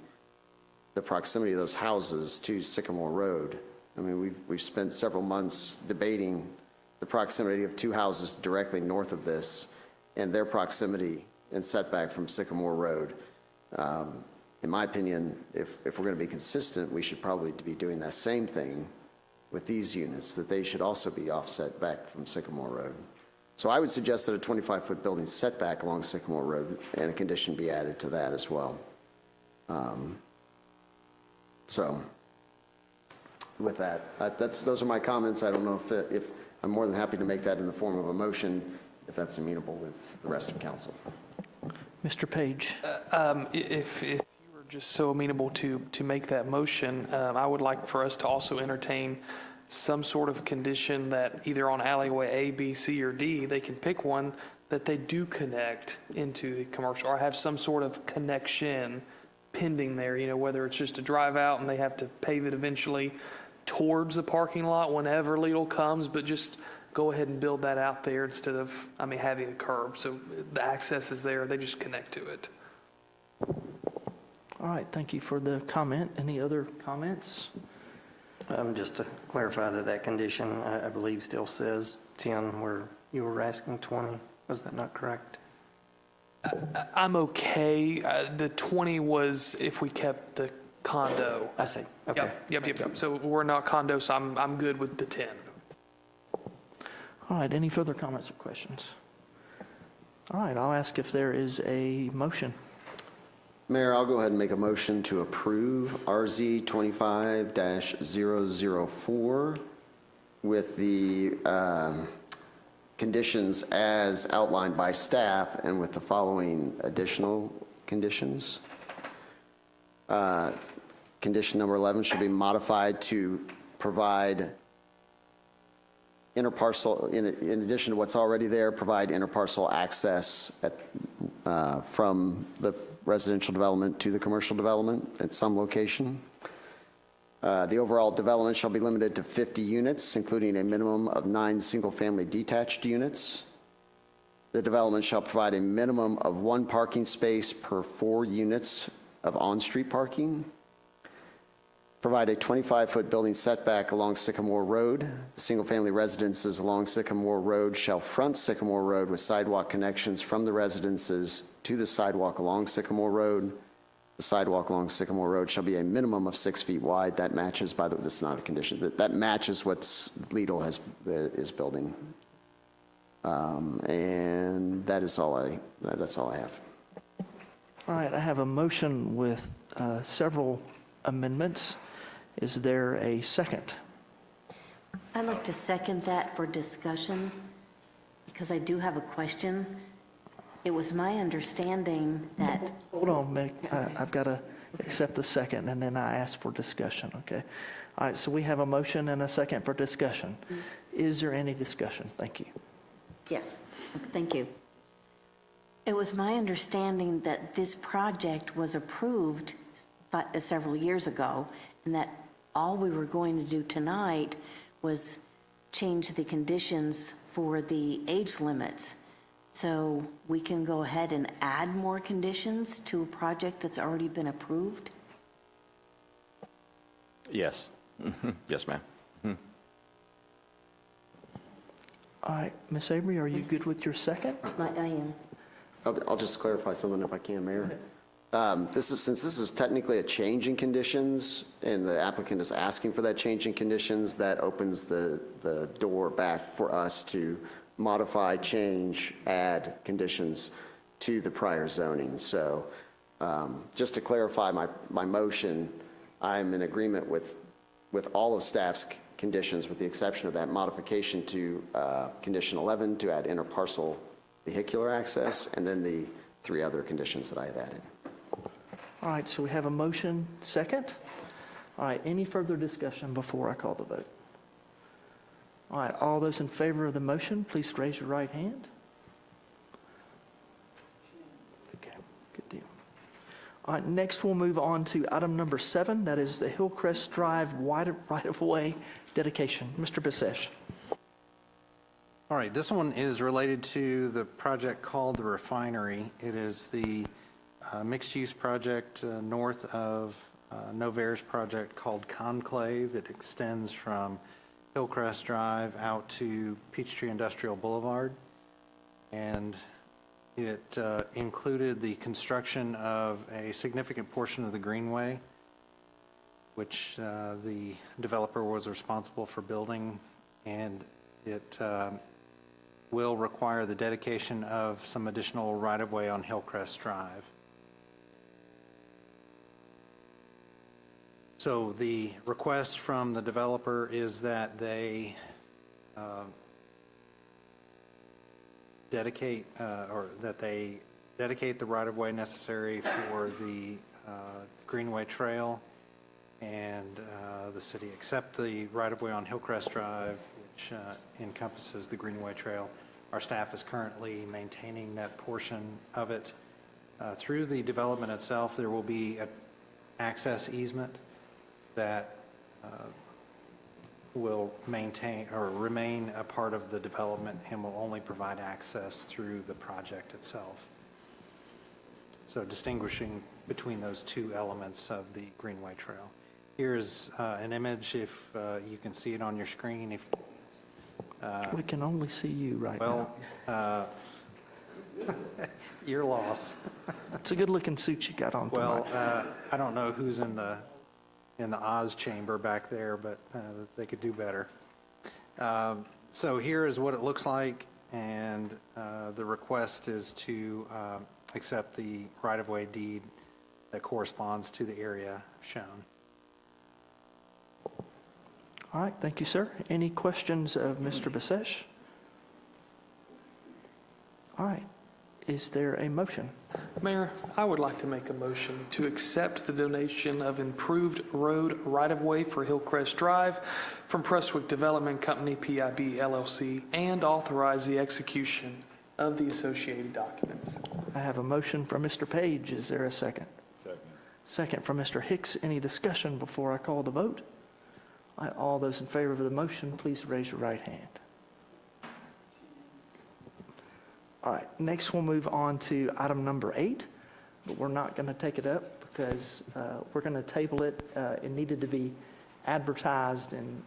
proximity of those houses to Sycamore Road. I mean, we've spent several months debating the proximity of 2 houses directly north of this and their proximity and setback from Sycamore Road. In my opinion, if we're going to be consistent, we should probably be doing that same thing with these units, that they should also be offset back from Sycamore Road. So I would suggest that a 25-foot building setback along Sycamore Road and a condition be added to that as well. So with that, those are my comments. I don't know if I'm more than happy to make that in the form of a motion, if that's amenable with the rest of council. Mr. Page. If you were just so amenable to make that motion, I would like for us to also entertain some sort of condition that either on alleyway A, B, C, or D, they can pick one that they do connect into the commercial, or have some sort of connection pending there, whether it's just a drive out and they have to pave it eventually towards the parking lot whenever Lidl comes, but just go ahead and build that out there instead of, having a curb. So the access is there, they just connect to it. All right, thank you for the comment. Any other comments? Just to clarify that condition, I believe still says 10 where you were asking 20. Was that not correct? I'm okay. The 20 was if we kept the condo. I see. Okay. Yep. So we're not condo, so I'm good with the 10. All right, any further comments or questions? All right, I'll ask if there is a motion. Mayor, I'll go ahead and make a motion to approve RZ 25-004 with the conditions as outlined by staff and with the following additional conditions. Condition number 11 should be modified to provide interparcel, in addition to what's already there, provide interparcel access from the residential development to the commercial development at some location. The overall development shall be limited to 50 units, including a minimum of 9 single-family detached units. The development shall provide a minimum of 1 parking space per 4 units of on-street parking. Provide a 25-foot building setback along Sycamore Road. The single-family residences along Sycamore Road shall front Sycamore Road with sidewalk connections from the residences to the sidewalk along Sycamore Road. The sidewalk along Sycamore Road shall be a minimum of 6 feet wide. That matches, by the way, this is not a condition, that matches what Lidl is building. And that's all I have. All right, I have a motion with several amendments. Is there a second? I'd like to second that for discussion, because I do have a question. It was my understanding that... Hold on, Meg. I've got to accept the second, and then I ask for discussion, okay? All right, so we have a motion and a second for discussion. Is there any discussion? Thank you. Yes, thank you. It was my understanding that this project was approved several years ago, and that all we were going to do tonight was change the conditions for the age limits. So we can go ahead and add more conditions to a project that's already been approved? Yes. Yes, ma'am. All right, Ms. Avery, are you good with your second? I am. I'll just clarify something if I can, Mayor. Since this is technically a change in conditions, and the applicant is asking for that change in conditions, that opens the door back for us to modify, change, add conditions to the prior zoning. So just to clarify my motion, I'm in agreement with all of staff's conditions, with the exception of that modification to condition 11 to add interparcel vehicular access, and then the 3 other conditions that I have added. All right, so we have a motion, second. All right, any further discussion before I call the vote? All right, all those in favor of the motion, please raise your right hand. Okay, good deal. All right, next we'll move on to item number 7. That is the Hillcrest Drive right-of-way dedication. Mr. Bisesh. All right, this one is related to the project called the Refinery. It is the mixed-use project north of Novair's project called Conclave. It extends from Hillcrest Drive out to Peachtree Industrial Boulevard, and it included the construction of a significant portion of the greenway, which the developer was responsible for building, and it will require the dedication of some additional right-of-way on Hillcrest Drive. So the request from the developer is that they dedicate the right-of-way necessary for the Greenway Trail, and the city accept the right-of-way on Hillcrest Drive, which encompasses the Greenway Trail. Our staff is currently maintaining that portion of it. Through the development itself, there will be an access easement that will maintain or remain a part of the development and will only provide access through the project itself. So distinguishing between those 2 elements of the Greenway Trail. Here's an image, if you can see it on your screen. If We can only see you right now. well, your loss. It's a good-looking suit you got on tonight. Well, I don't know who's in the Oz chamber back there, but they could do better. So here is what it looks like, and the request is to accept the right-of-way deed that corresponds to the area shown. All right, thank you, sir. Any questions of Mr. Bisesh? All right, is there a motion? Mayor, I would like to make a motion to accept the donation of improved road right-of-way for Hillcrest Drive from Prestwick Development Company, PIB LLC, and authorize the execution of the associated documents. I have a motion from Mr. Page. Is there a second? Second. Second from Mr. Hicks. Any discussion before I call the vote? All those in favor of the motion, please raise your right hand. All right, next we'll move on to item number 8, but we're not going to take it up because we're going to table it. It needed to be advertised, and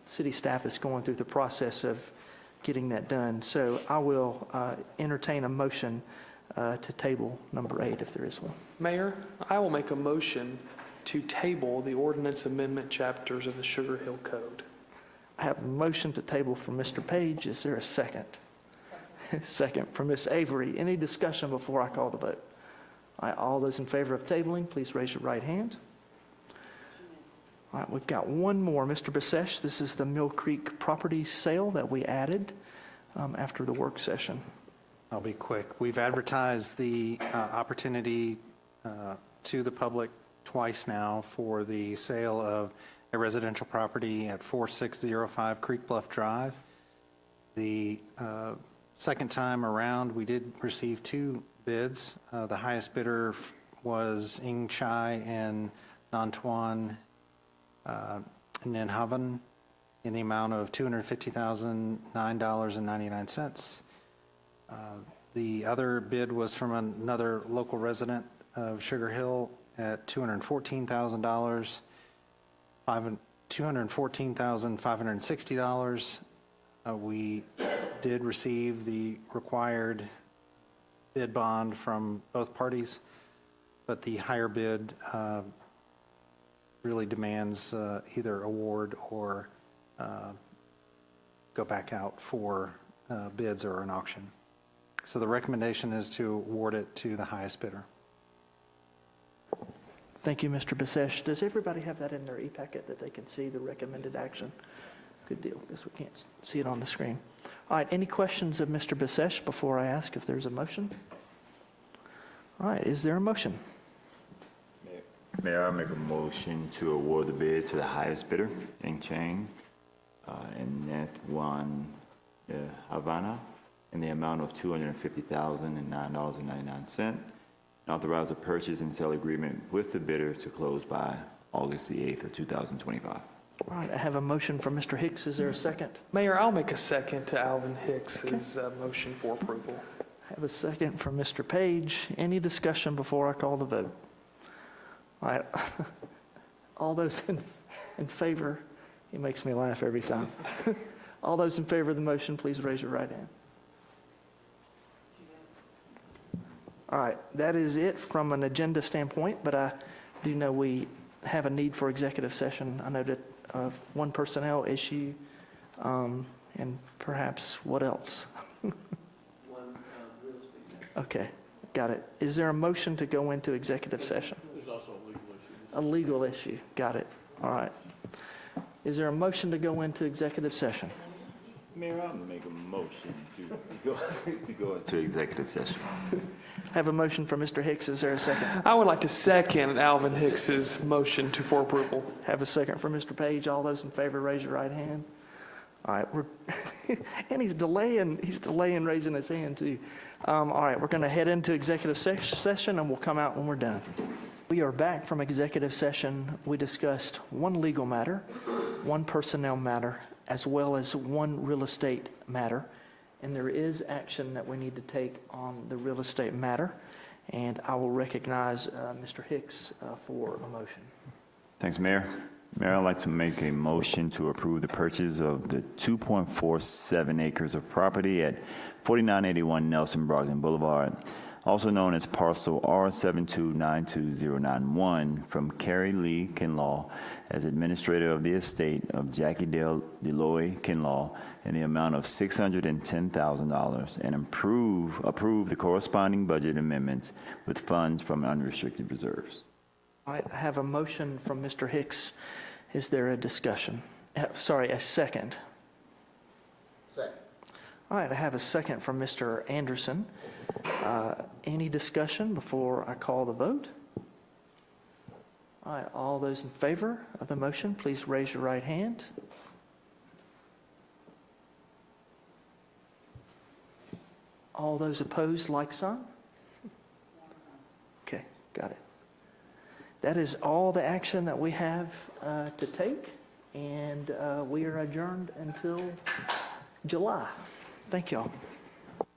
city staff is going through the process of getting that done. So I will entertain a motion to table number 8 if there is one. Mayor, I will make a motion to table the ordinance amendment chapters of the Sugar Hill Code. I have a motion to table from Mr. Page. Is there a second? Second from Ms. Avery. Any discussion before I call the vote? All those in favor of tabling, please raise your right hand. All right, we've got one more. Mr. Bisesh, this is the Mill Creek property sale that we added after the work session. I'll be quick. We've advertised the opportunity to the public twice now for the sale of a residential property at 4605 Creek Bluff Drive. The second time around, we did receive 2 bids. The highest bidder was Ing Chai and Nantuan Ninhavan in the amount of $250,009.99. The other bid was from another local resident of Sugar Hill at $214,000, $214,560. We did receive the required bid bond from both parties, but the higher bid really demands either award or go back out for bids or an auction. So the recommendation is to award it to the highest bidder. Thank you, Mr. Besesh. Does everybody have that in their e-packet that they can see the recommended action? Good deal. Guess we can't see it on the screen. All right, any questions of Mr. Besesh before I ask if there's a motion? All right, is there a motion? Mayor, I make a motion to award the bid to the highest bidder, Eng Chang and Net One Havana, in the amount of $250,009.99, and authorize a purchase and sale agreement with the bidder to close by August the 8th of 2025. All right, I have a motion from Mr. Hicks. Is there a second? Mayor, I'll make a second to Alvin Hicks's motion for approval. I have a second from Mr. Page. Any discussion before I call the vote? All right, all those in favor, he makes me laugh every time. All those in favor of the motion, please raise your right hand. All right, that is it from an agenda standpoint, but I do know we have a need for executive session. I know that one personnel issue, and perhaps what else? Okay, got it. Is there a motion to go into executive session? There's also a legal issue. A legal issue, got it. All right. Is there a motion to go into executive session? Mayor, I'll make a motion to go into executive session. Have a motion from Mr. Hicks. Is there a second? I would like to second Alvin Hicks's motion for approval. Have a second from Mr. Page. All those in favor, raise your right hand. All right, and he's delaying raising his hand too. All right, we're going to head into executive session and we'll come out when we're done. We are back from executive session. We discussed one legal matter, one personnel matter, as well as one real estate matter. And there is action that we need to take on the real estate matter. And I will recognize Mr. Hicks for a motion. Thanks, Mayor. Mayor, I'd like to make a motion to approve the purchase of the 2.47 acres of property at 4981 Nelson Brogdon Boulevard, also known as parcel R7292091, from Carrie Lee Kinlaw as administrator of the estate of Jackie Dale Deloy Kinlaw in the amount of $610,000, and approve the corresponding budget amendments with funds from unrestricted reserves. All right, I have a motion from Mr. Hicks. Is there a discussion? Sorry, a second. Second. All right, I have a second from Mr. Anderson. Any discussion before I call the vote? All right, all those in favor of the motion, please raise your right hand. All those opposed, like sign? Okay, got it. That is all the action that we have to take, and we are adjourned until July. Thank you all.